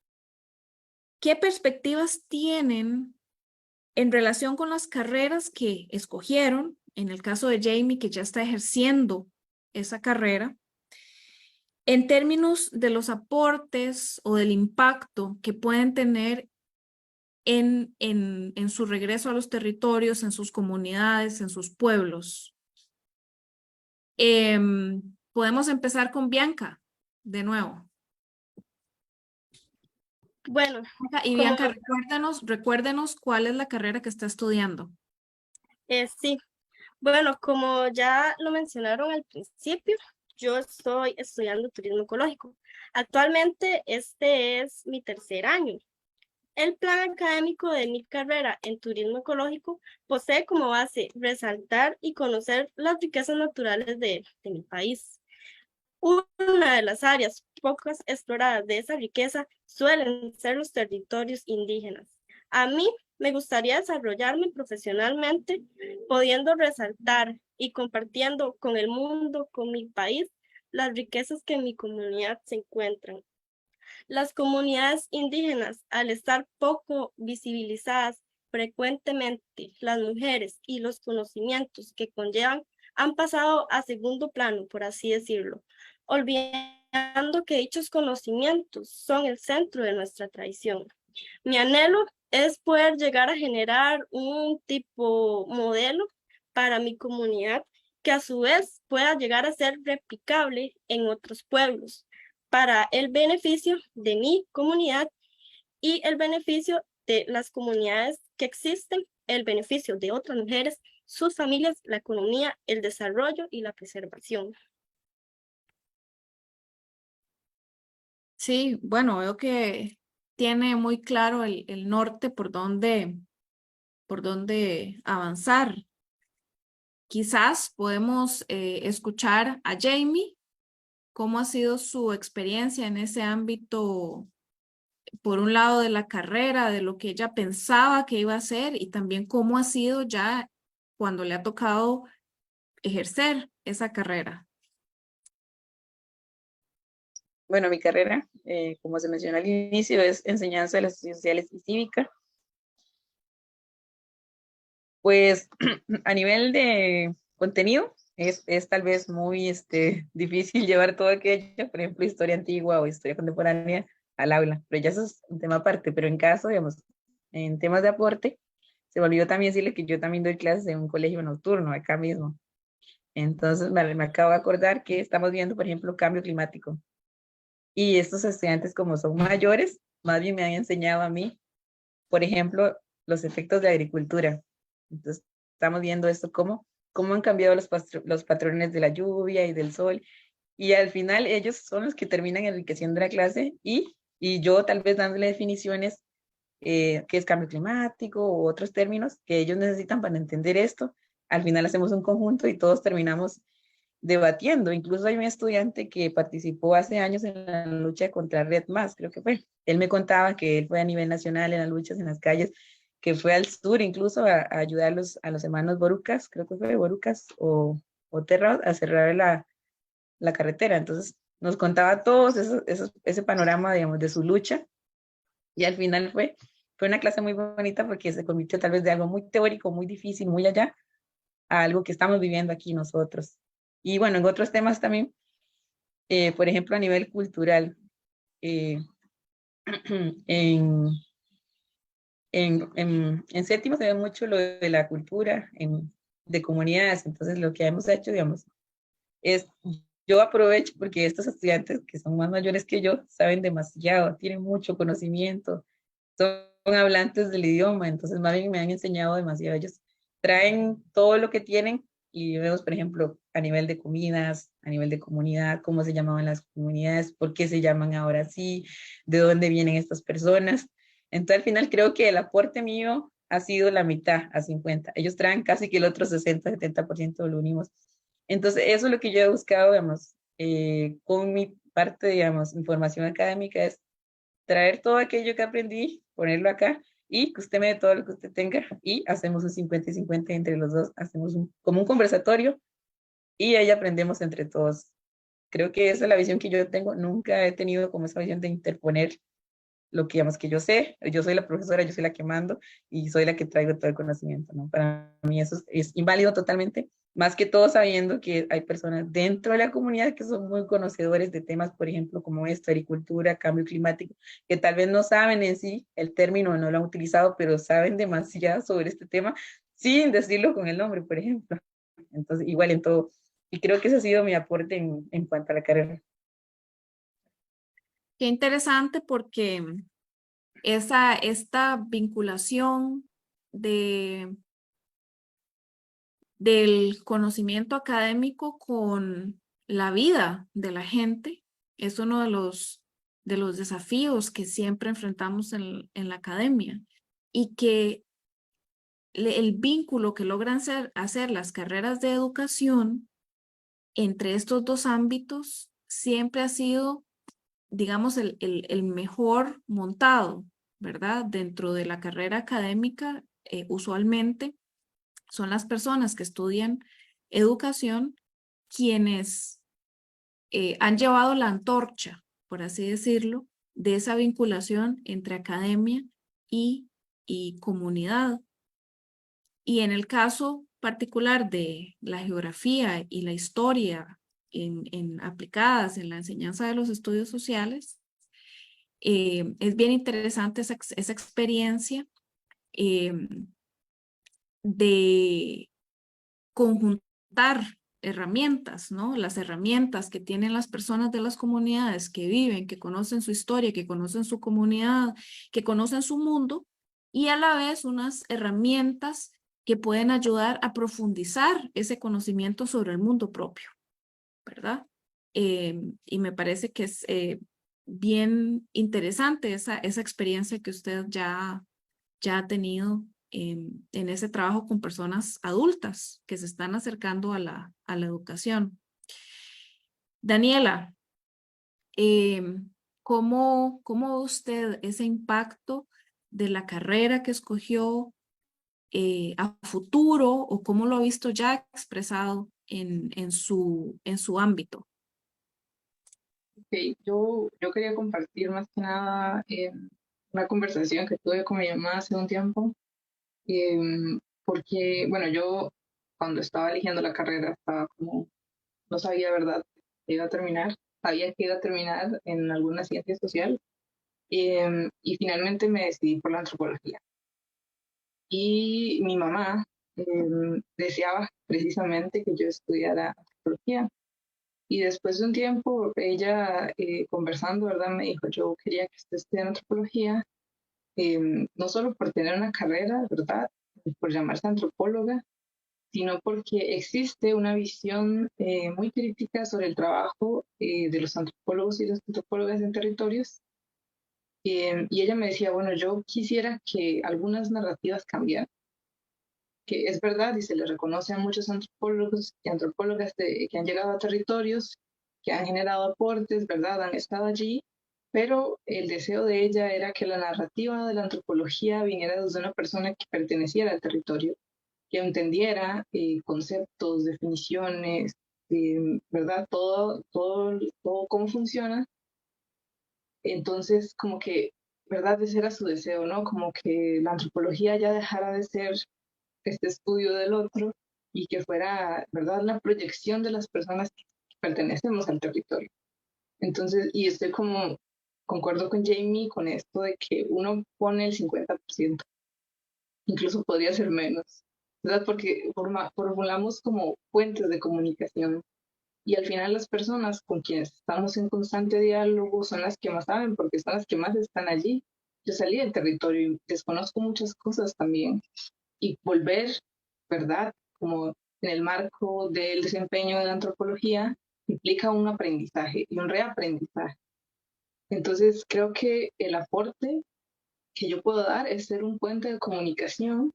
¿qué perspectivas tienen en relación con las carreras que escogieron? En el caso de Jamie, que ya está ejerciendo esa carrera, en términos de los aportes o del impacto que pueden tener en su regreso a los territorios, en sus comunidades, en sus pueblos. Podemos empezar con Bianca, de nuevo. Bueno, Y como Bianca, recuérdenos cuál es la carrera que está estudiando. sí, bueno, como ya lo mencionaron al principio, yo estoy estudiando turismo ecológico. Actualmente este es mi tercer año. El plan académico de mi carrera en turismo ecológico posee como base resaltar y conocer las riquezas naturales de mi país. Una de las áreas pocas exploradas de esa riqueza suelen ser los territorios indígenas. A mí me gustaría desarrollarme profesionalmente, pudiendo resaltar y compartiendo con el mundo, con mi país, las riquezas que en mi comunidad se encuentran. Las comunidades indígenas, al estar poco visibilizadas frecuentemente, las mujeres y los conocimientos que conllevan han pasado a segundo plano, por así decirlo, olvidando que dichos conocimientos son el centro de nuestra tradición. Mi anhelo es poder llegar a generar un tipo modelo para mi comunidad que a su vez pueda llegar a ser replicable en otros pueblos para el beneficio de mi comunidad y el beneficio de las comunidades que existen, el beneficio de otras mujeres, sus familias, la economía, el desarrollo y la preservación. Sí, bueno, veo que tiene muy claro el norte por dónde avanzar. Quizás podemos escuchar a Jamie, cómo ha sido su experiencia en ese ámbito, por un lado de la carrera, de lo que ella pensaba que iba a hacer y también cómo ha sido ya cuando le ha tocado ejercer esa carrera. Bueno, mi carrera, como se mencionó al inicio, es enseñanza de las ciencias sociales y cívica. Pues a nivel de contenido, es tal vez muy difícil llevar todo aquello, por ejemplo, historia antigua o historia contemporánea al aula, pero ya eso es un tema aparte, pero en caso, digamos, en temas de aporte, se me olvidó también decirle que yo también doy clases en un colegio nocturno, acá mismo. Entonces, me acabo de acordar que estamos viendo, por ejemplo, cambio climático. Y estos estudiantes, como son mayores, más bien me han enseñado a mí, por ejemplo, los efectos de agricultura. Entonces, estamos viendo esto, cómo han cambiado los patrones de la lluvia y del sol. Y al final ellos son los que terminan enriqueciendo la clase y yo tal vez dándole definiciones, qué es cambio climático u otros términos que ellos necesitan para entender esto. Al final hacemos un conjunto y todos terminamos debatiendo. Incluso hay un estudiante que participó hace años en la lucha contra Red Más, creo que fue. Él me contaba que él fue a nivel nacional en las luchas en las calles, que fue al sur incluso a ayudar a los hermanos Borucas, creo que fue Borucas o Terra, a cerrar la carretera. Entonces nos contaba todos ese panorama, digamos, de su lucha y al final fue una clase muy bonita porque se convirtió tal vez de algo muy teórico, muy difícil, muy allá, a algo que estamos viviendo aquí nosotros. Y bueno, en otros temas también, por ejemplo, a nivel cultural, eh, en, en séptimo se ve mucho lo de la cultura de comunidades, entonces lo que hemos hecho, digamos, es, yo aprovecho porque estos estudiantes que son más mayores que yo saben demasiado, tienen mucho conocimiento, son hablantes del idioma, entonces más bien me han enseñado demasiado. Ellos traen todo lo que tienen y vemos, por ejemplo, a nivel de comidas, a nivel de comunidad, cómo se llamaban las comunidades, por qué se llaman ahora así, de dónde vienen estas personas. Entonces, al final creo que el aporte mío ha sido la mitad a 50. Ellos traen casi que el otro 60-70% lo unimos. Entonces, eso es lo que yo he buscado, digamos, con mi parte, digamos, información académica, es traer todo aquello que aprendí, ponerlo acá y que usted me dé todo lo que usted tenga y hacemos un 50 y 50 entre los dos, hacemos como un conversatorio y ahí aprendemos entre todos. Creo que esa es la visión que yo tengo. Nunca he tenido como esa visión de interponer lo que, digamos, que yo sé. Yo soy la profesora, yo soy la que mando y soy la que traigo todo el conocimiento, ¿no? Para mí eso es inválido totalmente, más que todo sabiendo que hay personas dentro de la comunidad que son muy conocedores de temas, por ejemplo, como esto, agricultura, cambio climático, que tal vez no saben en sí el término, no lo han utilizado, pero saben demasiado sobre este tema sin decirlo con el nombre, por ejemplo. Entonces, igual en todo. Y creo que ese ha sido mi aporte en cuanto a la carrera. Qué interesante porque esta vinculación de, del conocimiento académico con la vida de la gente es uno de los desafíos que siempre enfrentamos en la academia y que el vínculo que logran hacer las carreras de educación entre estos dos ámbitos siempre ha sido, digamos, el mejor montado, ¿verdad? Dentro de la carrera académica, usualmente son las personas que estudian educación quienes han llevado la antorcha, por así decirlo, de esa vinculación entre academia y comunidad. Y en el caso particular de la geografía y la historia aplicadas en la enseñanza de los estudios sociales, es bien interesante esa experiencia eh, de conjuntar herramientas, ¿no? Las herramientas que tienen las personas de las comunidades que viven, que conocen su historia, que conocen su comunidad, que conocen su mundo, y a la vez unas herramientas que pueden ayudar a profundizar ese conocimiento sobre el mundo propio, ¿verdad? Y me parece que es bien interesante esa experiencia que usted ya ha tenido en ese trabajo con personas adultas que se están acercando a la educación. Daniela, ¿cómo ve usted ese impacto de la carrera que escogió a futuro o cómo lo ha visto ya expresado en su ámbito? Okay, yo quería compartir más que nada una conversación que tuve con mi mamá hace un tiempo, porque, bueno, yo cuando estaba eligiendo la carrera estaba como, no sabía, ¿verdad?, que iba a terminar, sabía que iba a terminar en alguna ciencia social, y finalmente me decidí por la antropología. Y mi mamá deseaba precisamente que yo estudiara antropología. Y después de un tiempo, ella conversando, ¿verdad? Me dijo, yo quería que usted estudiara antropología, no solo por tener una carrera, ¿verdad? Por llamarse antropóloga, sino porque existe una visión muy crítica sobre el trabajo de los antropólogos y las antropólogas en territorios. Y ella me decía, bueno, yo quisiera que algunas narrativas cambiaran, que es verdad y se le reconoce a muchos antropólogos y antropólogas que han llegado a territorios, que han generado aportes, ¿verdad? Han estado allí, pero el deseo de ella era que la narrativa de la antropología viniera desde una persona que perteneciera al territorio, que entendiera conceptos, definiciones, ¿verdad? Todo cómo funciona. Entonces, como que, ¿verdad? Ese era su deseo, ¿no? Como que la antropología ya dejara de ser este estudio del otro y que fuera, ¿verdad?, la proyección de las personas que pertenecemos al territorio. Entonces, y estoy como, concuerdo con Jamie con esto de que uno pone el 50%, incluso podría ser menos, ¿verdad? Porque formulamos como puentes de comunicación y al final las personas con quienes estamos en constante diálogo son las que más saben porque son las que más están allí. Yo salí del territorio y desconozco muchas cosas también y volver, ¿verdad? Como en el marco del desempeño de la antropología, implica un aprendizaje y un reaprendizaje. Entonces, creo que el aporte que yo puedo dar es ser un puente de comunicación,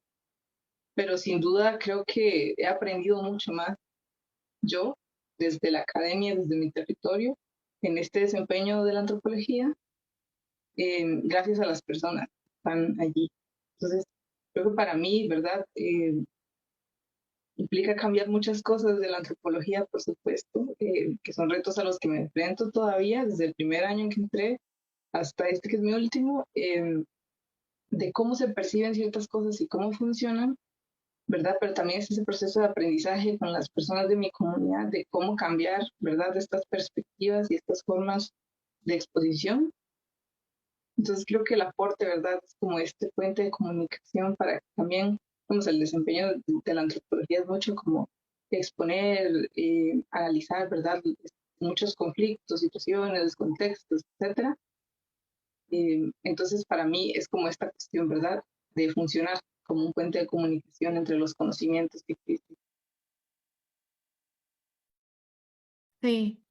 pero sin duda creo que he aprendido mucho más yo desde la academia, desde mi territorio, en este desempeño de la antropología, gracias a las personas que están allí. Entonces, creo que para mí, ¿verdad? Implica cambiar muchas cosas de la antropología, por supuesto, que son retos a los que me enfrento todavía desde el primer año en que entré hasta este que es mi último, de cómo se perciben ciertas cosas y cómo funcionan, ¿verdad? Pero también es ese proceso de aprendizaje con las personas de mi comunidad, de cómo cambiar, ¿verdad? Estas perspectivas y estas formas de exposición. Entonces creo que el aporte, ¿verdad? Es como este puente de comunicación para que también, vamos, el desempeño de la antropología es mucho como exponer, analizar, ¿verdad? Muchos conflictos, situaciones, contextos, etcétera. Entonces para mí es como esta cuestión, ¿verdad? De funcionar como un puente de comunicación entre los conocimientos que existen. Sí,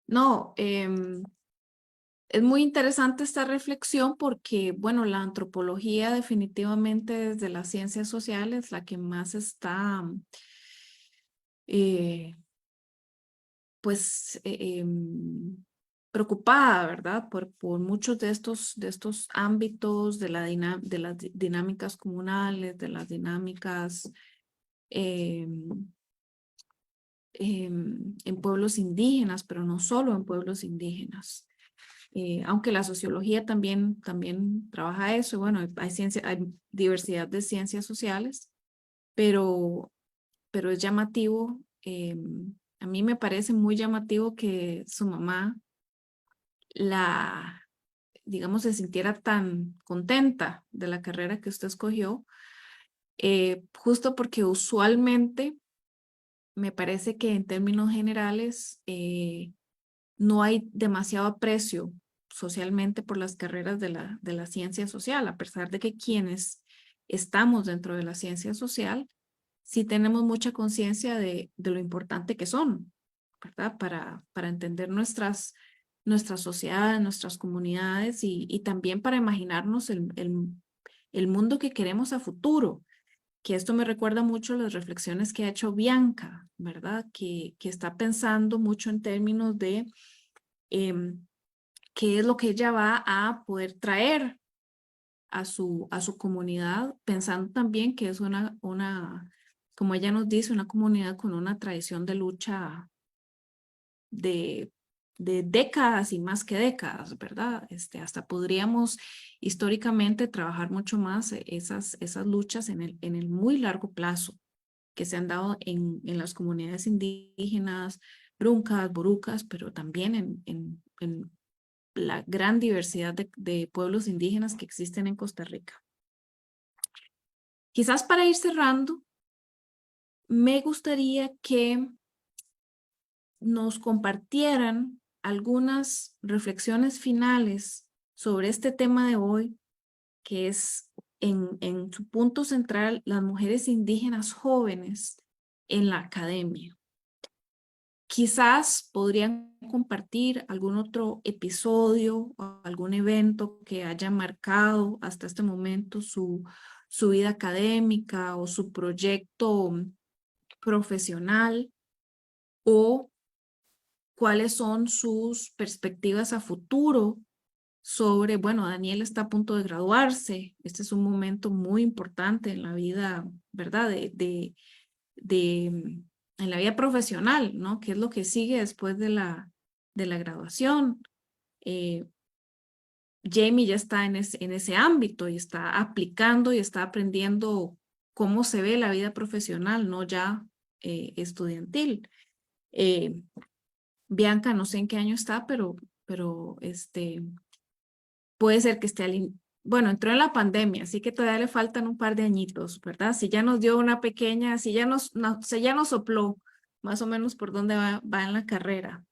no, es muy interesante esta reflexión porque, bueno, la antropología definitivamente desde las ciencias sociales, la que más está, eh, pues, preocupada, ¿verdad? Por muchos de estos ámbitos, de, de las dinámicas comunales, de las dinámicas en pueblos indígenas, pero no solo en pueblos indígenas. Aunque la sociología también trabaja eso, bueno, hay diversidad de ciencias sociales, pero, pero es llamativo, a mí me parece muy llamativo que su mamá digamos, se sintiera tan contenta de la carrera que usted escogió, justo porque usualmente me parece que en términos generales no hay demasiado aprecio socialmente por las carreras de la ciencia social, a pesar de que quienes estamos dentro de la ciencia social, sí tenemos mucha conciencia de lo importante que son, ¿verdad? Para entender nuestras sociedades, nuestras comunidades y también para imaginarnos el mundo que queremos a futuro, que esto me recuerda mucho a las reflexiones que ha hecho Bianca, ¿verdad? Que está pensando mucho en términos de qué es lo que ella va a poder traer a su comunidad, pensando también que es como ella nos dice, una comunidad con una tradición de lucha de, de décadas y más que décadas, ¿verdad? Hasta podríamos históricamente trabajar mucho más esas luchas en el muy largo plazo que se han dado en las comunidades indígenas, bruncas, borucas, pero también en la gran diversidad de pueblos indígenas que existen en Costa Rica. Quizás para ir cerrando, me gustaría que nos compartieran algunas reflexiones finales sobre este tema de hoy, que es en su punto central las mujeres indígenas jóvenes en la academia. Quizás podrían compartir algún otro episodio o algún evento que haya marcado hasta este momento su vida académica o su proyecto profesional, o cuáles son sus perspectivas a futuro sobre, bueno, Daniel está a punto de graduarse, este es un momento muy importante en la vida, ¿verdad? En la vida profesional, ¿no? ¿Qué es lo que sigue después de la graduación? Eh, Jamie ya está en ese ámbito y está aplicando y está aprendiendo cómo se ve la vida profesional, no ya estudiantil. Bianca, no sé en qué año está, pero puede ser que esté bueno, entró en la pandemia, así que todavía le faltan un par de añitos, ¿verdad? Si ya nos dio una pequeña, si ya ya nos sopló más o menos por dónde va en la carrera.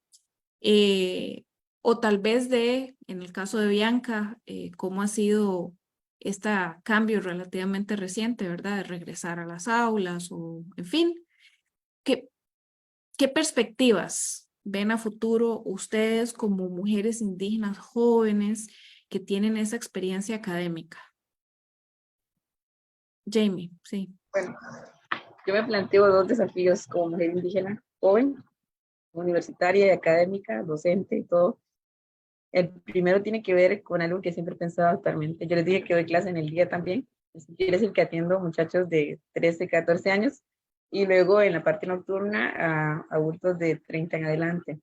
O tal vez en el caso de Bianca, cómo ha sido este cambio relativamente reciente, ¿verdad? De regresar a las aulas o, en fin, ¿qué, qué perspectivas ven a futuro ustedes como mujeres indígenas jóvenes que tienen esa experiencia académica? Jamie, sí. Bueno, yo me planteo dos desafíos como mujer indígena joven, universitaria y académica, docente y todo. El primero tiene que ver con algo que siempre he pensado actualmente. Yo les dije que doy clase en el día también. Eso quiere decir que atiendo muchachos de 13, 14 años y luego en la parte nocturna a adultos de 30 en adelante.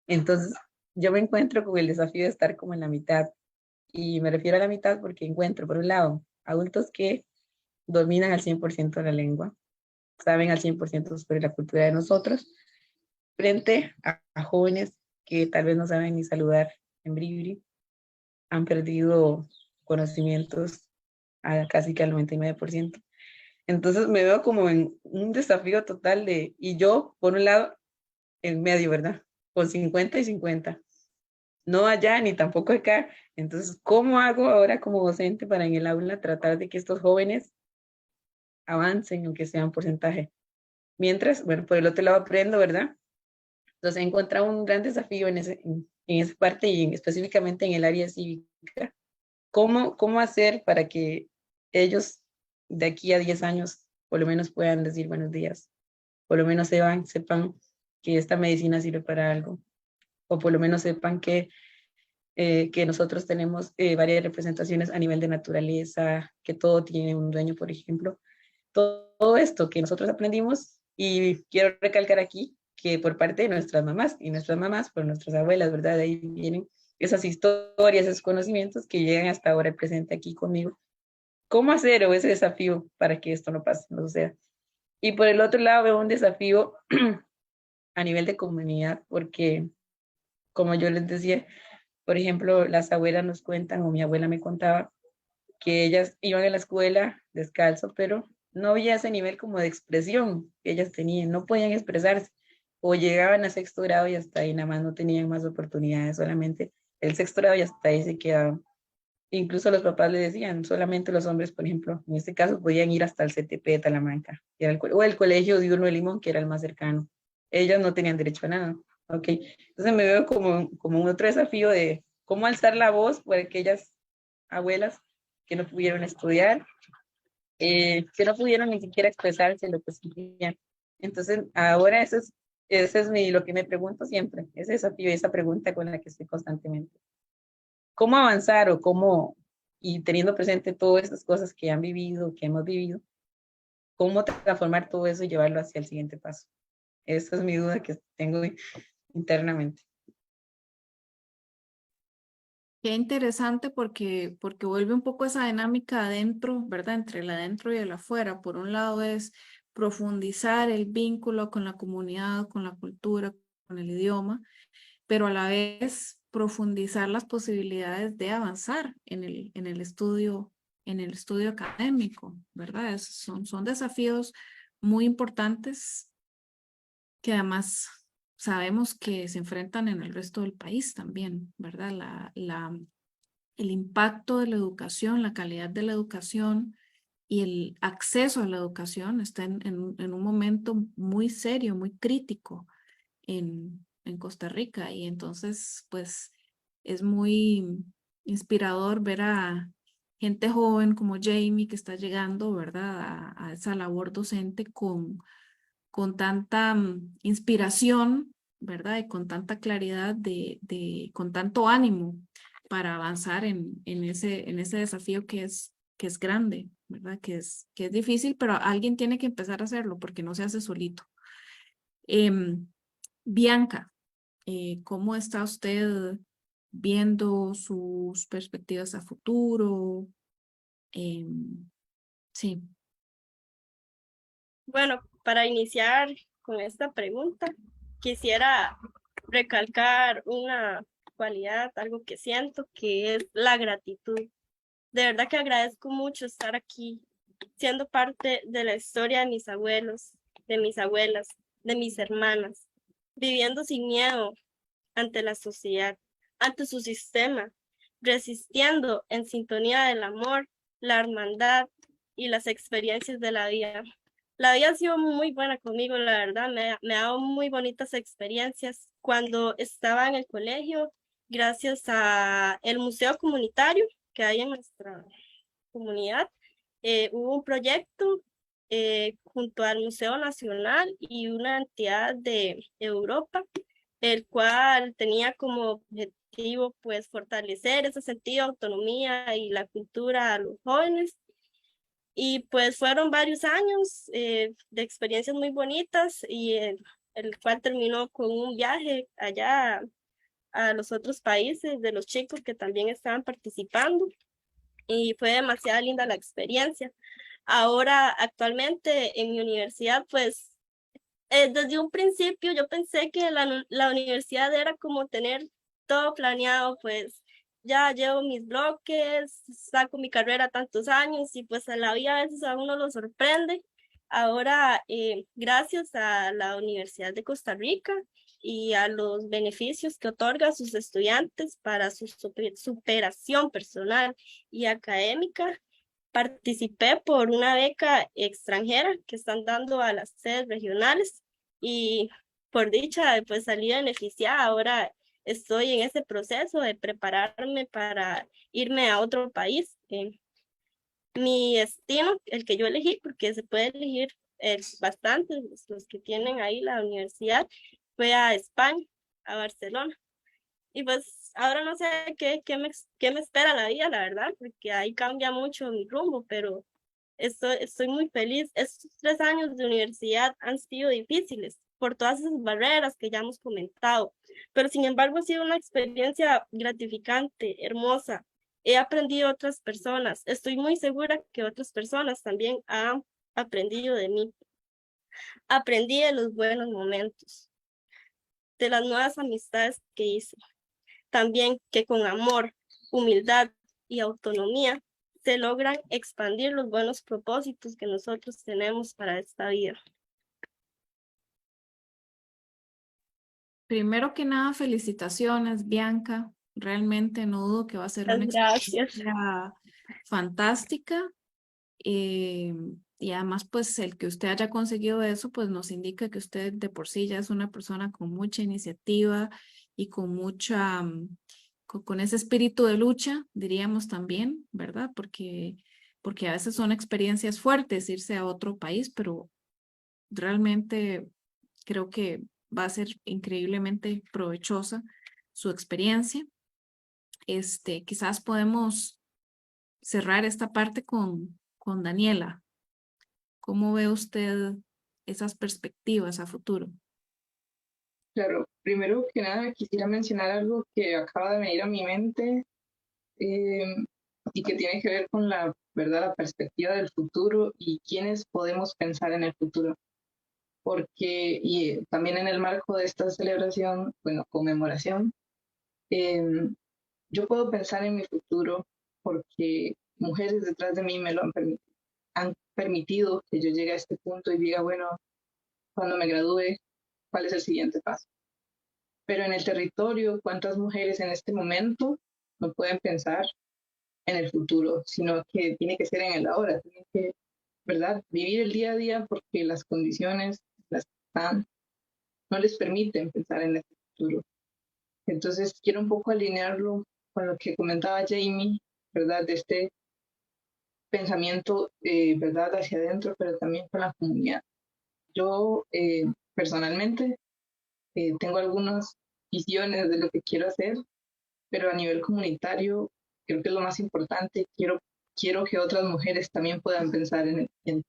Entonces, yo me encuentro con el desafío de estar como en la mitad. Y me refiero a la mitad porque encuentro, por un lado, adultos que dominan al 100% la lengua, saben al 100% sobre la cultura de nosotros, frente a jóvenes que tal vez no saben ni saludar en bribri, han perdido conocimientos a casi que al 99%. Entonces me veo como en un desafío total de, y yo, por un lado, en medio, ¿verdad? Con 50 y 50. No allá ni tampoco acá. Entonces, ¿cómo hago ahora como docente para en el aula tratar de que estos jóvenes avancen, aunque sea un porcentaje? Mientras, bueno, por el otro lado aprendo, ¿verdad? Entonces he encontrado un gran desafío en esa parte y específicamente en el área cívica. ¿Cómo hacer para que ellos de aquí a 10 años por lo menos puedan decir buenos días? Por lo menos sepan que esta medicina sirve para algo. O por lo menos sepan que nosotros tenemos varias representaciones a nivel de naturaleza, que todo tiene un dueño, por ejemplo. Todo esto que nosotros aprendimos, y quiero recalcar aquí que por parte de nuestras mamás, y nuestras mamás por nuestras abuelas, ¿verdad? De ahí vienen esas historias, esos conocimientos que llegan hasta ahora presente aquí conmigo. ¿Cómo hacer o ese desafío para que esto no pase, no sea? Y por el otro lado veo un desafío a nivel de comunidad, porque como yo les decía, por ejemplo, las abuelas nos cuentan, o mi abuela me contaba, que ellas iban a la escuela descalzo, pero no había ese nivel como de expresión que ellas tenían, no podían expresarse, o llegaban a sexto grado y hasta ahí nada más no tenían más oportunidades, solamente el sexto grado y hasta ahí se quedaban. Incluso los papás le decían, solamente los hombres, por ejemplo, en este caso podían ir hasta el CTP de Talamanca, que era o el colegio Diurno de Limón, que era el más cercano. Ellos no tenían derecho a nada. Ok, entonces me veo como un otro desafío de cómo alzar la voz por aquellas abuelas que no pudieron estudiar, que no pudieron ni siquiera expresarse lo que sentían. Entonces, ahora ese es lo que me pregunto siempre, ese desafío, esa pregunta con la que estoy constantemente. ¿Cómo avanzar o cómo, y teniendo presente todas estas cosas que han vivido, que hemos vivido, cómo transformar todo eso y llevarlo hacia el siguiente paso? Esa es mi duda que tengo internamente. Qué interesante porque vuelve un poco esa dinámica adentro, ¿verdad? Entre el adentro y el afuera. Por un lado es profundizar el vínculo con la comunidad, con la cultura, con el idioma, pero a la vez profundizar las posibilidades de avanzar en el estudio académico, ¿verdad? Son desafíos muy importantes que además sabemos que se enfrentan en el resto del país también, ¿verdad? El impacto de la educación, la calidad de la educación y el acceso a la educación está en un momento muy serio, muy crítico en Costa Rica. Y entonces, pues, es muy inspirador ver a gente joven como Jamie que está llegando, ¿verdad? A esa labor docente con tanta inspiración, ¿verdad? Y con tanta claridad, con tanto ánimo para avanzar en ese desafío que es grande, ¿verdad? Que es difícil, pero alguien tiene que empezar a hacerlo porque no se hace solito. Bianca, ¿cómo está usted viendo sus perspectivas a futuro? Sí. Bueno, para iniciar con esta pregunta, quisiera recalcar una cualidad, algo que siento, que es la gratitud. De verdad que agradezco mucho estar aquí, siendo parte de la historia de mis abuelos, de mis abuelas, de mis hermanas, viviendo sin miedo ante la sociedad, ante su sistema, resistiendo en sintonía del amor, la hermandad y las experiencias de la vida. La vida ha sido muy buena conmigo, la verdad, me ha dado muy bonitas experiencias. Cuando estaba en el colegio, gracias a el museo comunitario que hay en nuestra comunidad, hubo un proyecto junto al Museo Nacional y una entidad de Europa, el cual tenía como objetivo pues fortalecer ese sentido de autonomía y la cultura a los jóvenes. Y pues fueron varios años de experiencias muy bonitas y el cual terminó con un viaje allá a los otros países de los chicos que también estaban participando y fue demasiado linda la experiencia. Ahora, actualmente en mi universidad, pues desde un principio yo pensé que la universidad era como tener todo planeado, pues ya llevo mis bloques, saco mi carrera tantos años y pues a la vida a veces a uno lo sorprende. Ahora, gracias a la Universidad de Costa Rica y a los beneficios que otorga a sus estudiantes para su superación personal y académica, participé por una beca extranjera que están dando a las sedes regionales y por dicha, pues salí beneficiada. Ahora estoy en ese proceso de prepararme para irme a otro país. Mi destino, el que yo elegí, porque se puede elegir bastante, los que tienen ahí la universidad, fue a España, a Barcelona. Y pues ahora no sé qué me espera la vida, la verdad, porque ahí cambia mucho mi rumbo, pero estoy muy feliz. Estos 3 años de universidad han sido difíciles por todas esas barreras que ya hemos comentado, pero sin embargo ha sido una experiencia gratificante, hermosa. He aprendido de otras personas. Estoy muy segura que otras personas también han aprendido de mí. Aprendí de los buenos momentos, de las nuevas amistades que hice. También que con amor, humildad y autonomía se logran expandir los buenos propósitos que nosotros tenemos para esta vida. Primero que nada, felicitaciones, Bianca. Realmente no dudo que va a ser una Muchas gracias. experiencia fantástica. eh, y además, pues el que usted haya conseguido eso, pues nos indica que usted de por sí ya es una persona con mucha iniciativa y con mucha, con ese espíritu de lucha, diríamos también, ¿verdad? Porque a veces son experiencias fuertes irse a otro país, pero realmente creo que va a ser increíblemente provechosa su experiencia. Quizás podemos cerrar esta parte con Daniela. ¿Cómo ve usted esas perspectivas a futuro? Claro, primero que nada quisiera mencionar algo que acaba de venir a mi mente eh, y que tiene que ver con la verdad, la perspectiva del futuro y quiénes podemos pensar en el futuro. Porque, y también en el marco de esta celebración, bueno, conmemoración, yo puedo pensar en mi futuro porque mujeres detrás de mí me lo han permitido que yo llegue a este punto y diga, bueno, cuando me gradúe, ¿cuál es el siguiente paso? Pero en el territorio, ¿cuántas mujeres en este momento no pueden pensar en el futuro, sino que tiene que ser en el ahora, tiene que, ¿verdad? Vivir el día a día porque las condiciones las que están no les permiten pensar en el futuro. Entonces, quiero un poco alinearlo con lo que comentaba Jamie, ¿verdad? De este pensamiento, ¿verdad? Hacia adentro, pero también con la comunidad. Yo, personalmente, tengo algunas visiones de lo que quiero hacer, pero a nivel comunitario creo que es lo más importante. Quiero que otras mujeres también puedan pensar en el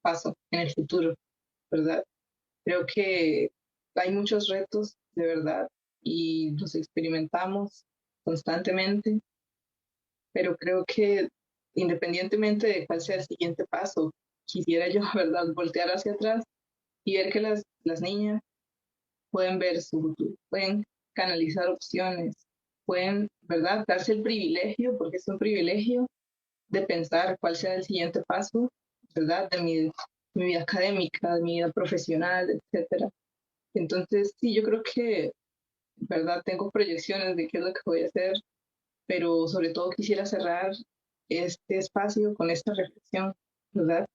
paso, en el futuro, ¿verdad? Creo que hay muchos retos, de verdad, y los experimentamos constantemente, pero creo que independientemente de cuál sea el siguiente paso, quisiera yo, ¿verdad?, voltear hacia atrás y ver que las niñas pueden ver su futuro, pueden canalizar opciones, pueden, ¿verdad?, darse el privilegio, porque es un privilegio, de pensar cuál sea el siguiente paso, ¿verdad?, de mi vida académica, de mi vida profesional, etcétera. Entonces, sí, yo creo que, ¿verdad?, tengo proyecciones de qué es lo que voy a hacer, pero sobre todo quisiera cerrar este espacio con esta reflexión, ¿verdad?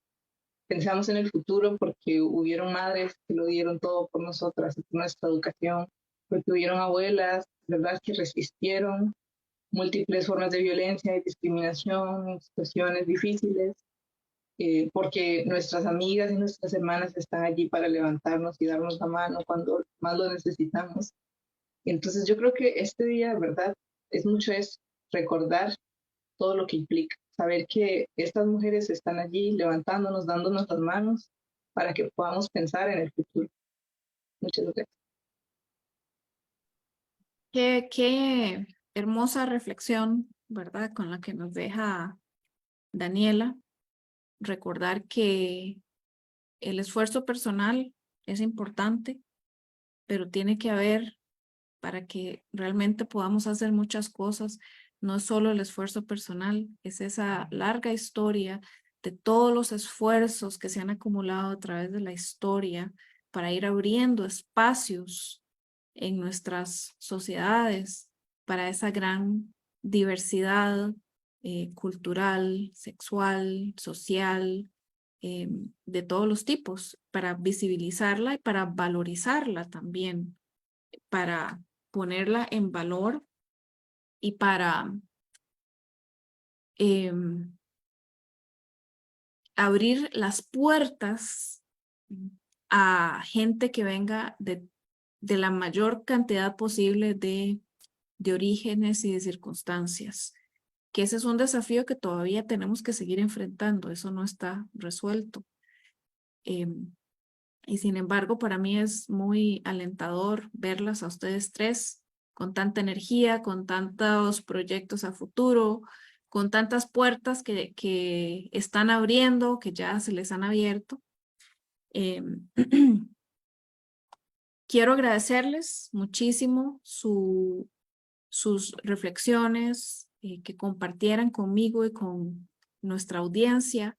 Pensamos en el futuro porque hubieron madres que lo dieron todo por nosotras, por nuestra educación, porque hubieron abuelas, ¿verdad?, que resistieron múltiples formas de violencia y discriminación, situaciones difíciles, porque nuestras amigas y nuestras hermanas están allí para levantarnos y darnos la mano cuando más lo necesitamos. Entonces yo creo que este día, de verdad, es mucho eso, recordar todo lo que implica, saber que estas mujeres están allí levantándonos, dándonos las manos para que podamos pensar en el futuro. Muchas gracias. Qué hermosa reflexión, ¿verdad? Con la que nos deja Daniela. Recordar que el esfuerzo personal es importante, pero tiene que haber, para que realmente podamos hacer muchas cosas, no es solo el esfuerzo personal, es esa larga historia de todos los esfuerzos que se han acumulado a través de la historia para ir abriendo espacios en nuestras sociedades para esa gran diversidad cultural, sexual, social, de todos los tipos, para visibilizarla y para valorizarla también, para ponerla en valor y para abrir las puertas a gente que venga de la mayor cantidad posible de orígenes y de circunstancias, que ese es un desafío que todavía tenemos que seguir enfrentando, eso no está resuelto. Y sin embargo, para mí es muy alentador verlas a ustedes tres con tanta energía, con tantos proyectos a futuro, con tantas puertas que están abriendo, que ya se les han abierto. Quiero agradecerles muchísimo sus reflexiones, que compartieran conmigo y con nuestra audiencia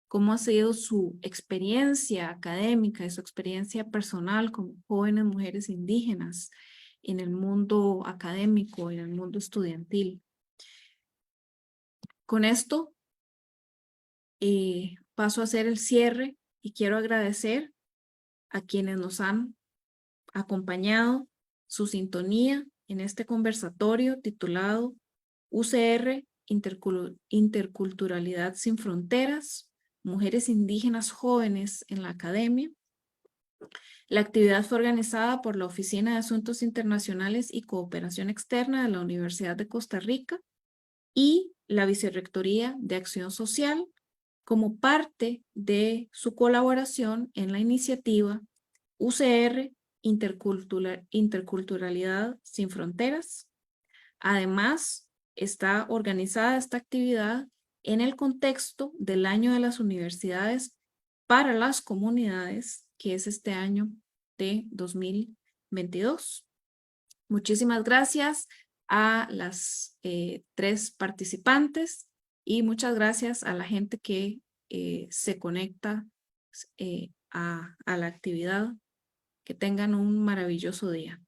cómo ha sido su experiencia académica y su experiencia personal como jóvenes mujeres indígenas en el mundo académico, en el mundo estudiantil. Con esto paso a hacer el cierre y quiero agradecer a quienes nos han acompañado, su sintonía en este conversatorio titulado UCR Interculturalidad sin Fronteras, Mujeres Indígenas Jóvenes en la Academia. La actividad fue organizada por la Oficina de Asuntos Internacionales y Cooperación Externa de la Universidad de Costa Rica y la Vicerrectoría de Acción Social como parte de su colaboración en la iniciativa UCR Interculturalidad sin Fronteras. Además, está organizada esta actividad en el contexto del Año de las Universidades para las Comunidades, que es este año de 2022. Muchísimas gracias a las tres participantes y muchas gracias a la gente que se conecta a la actividad. Que tengan un maravilloso día.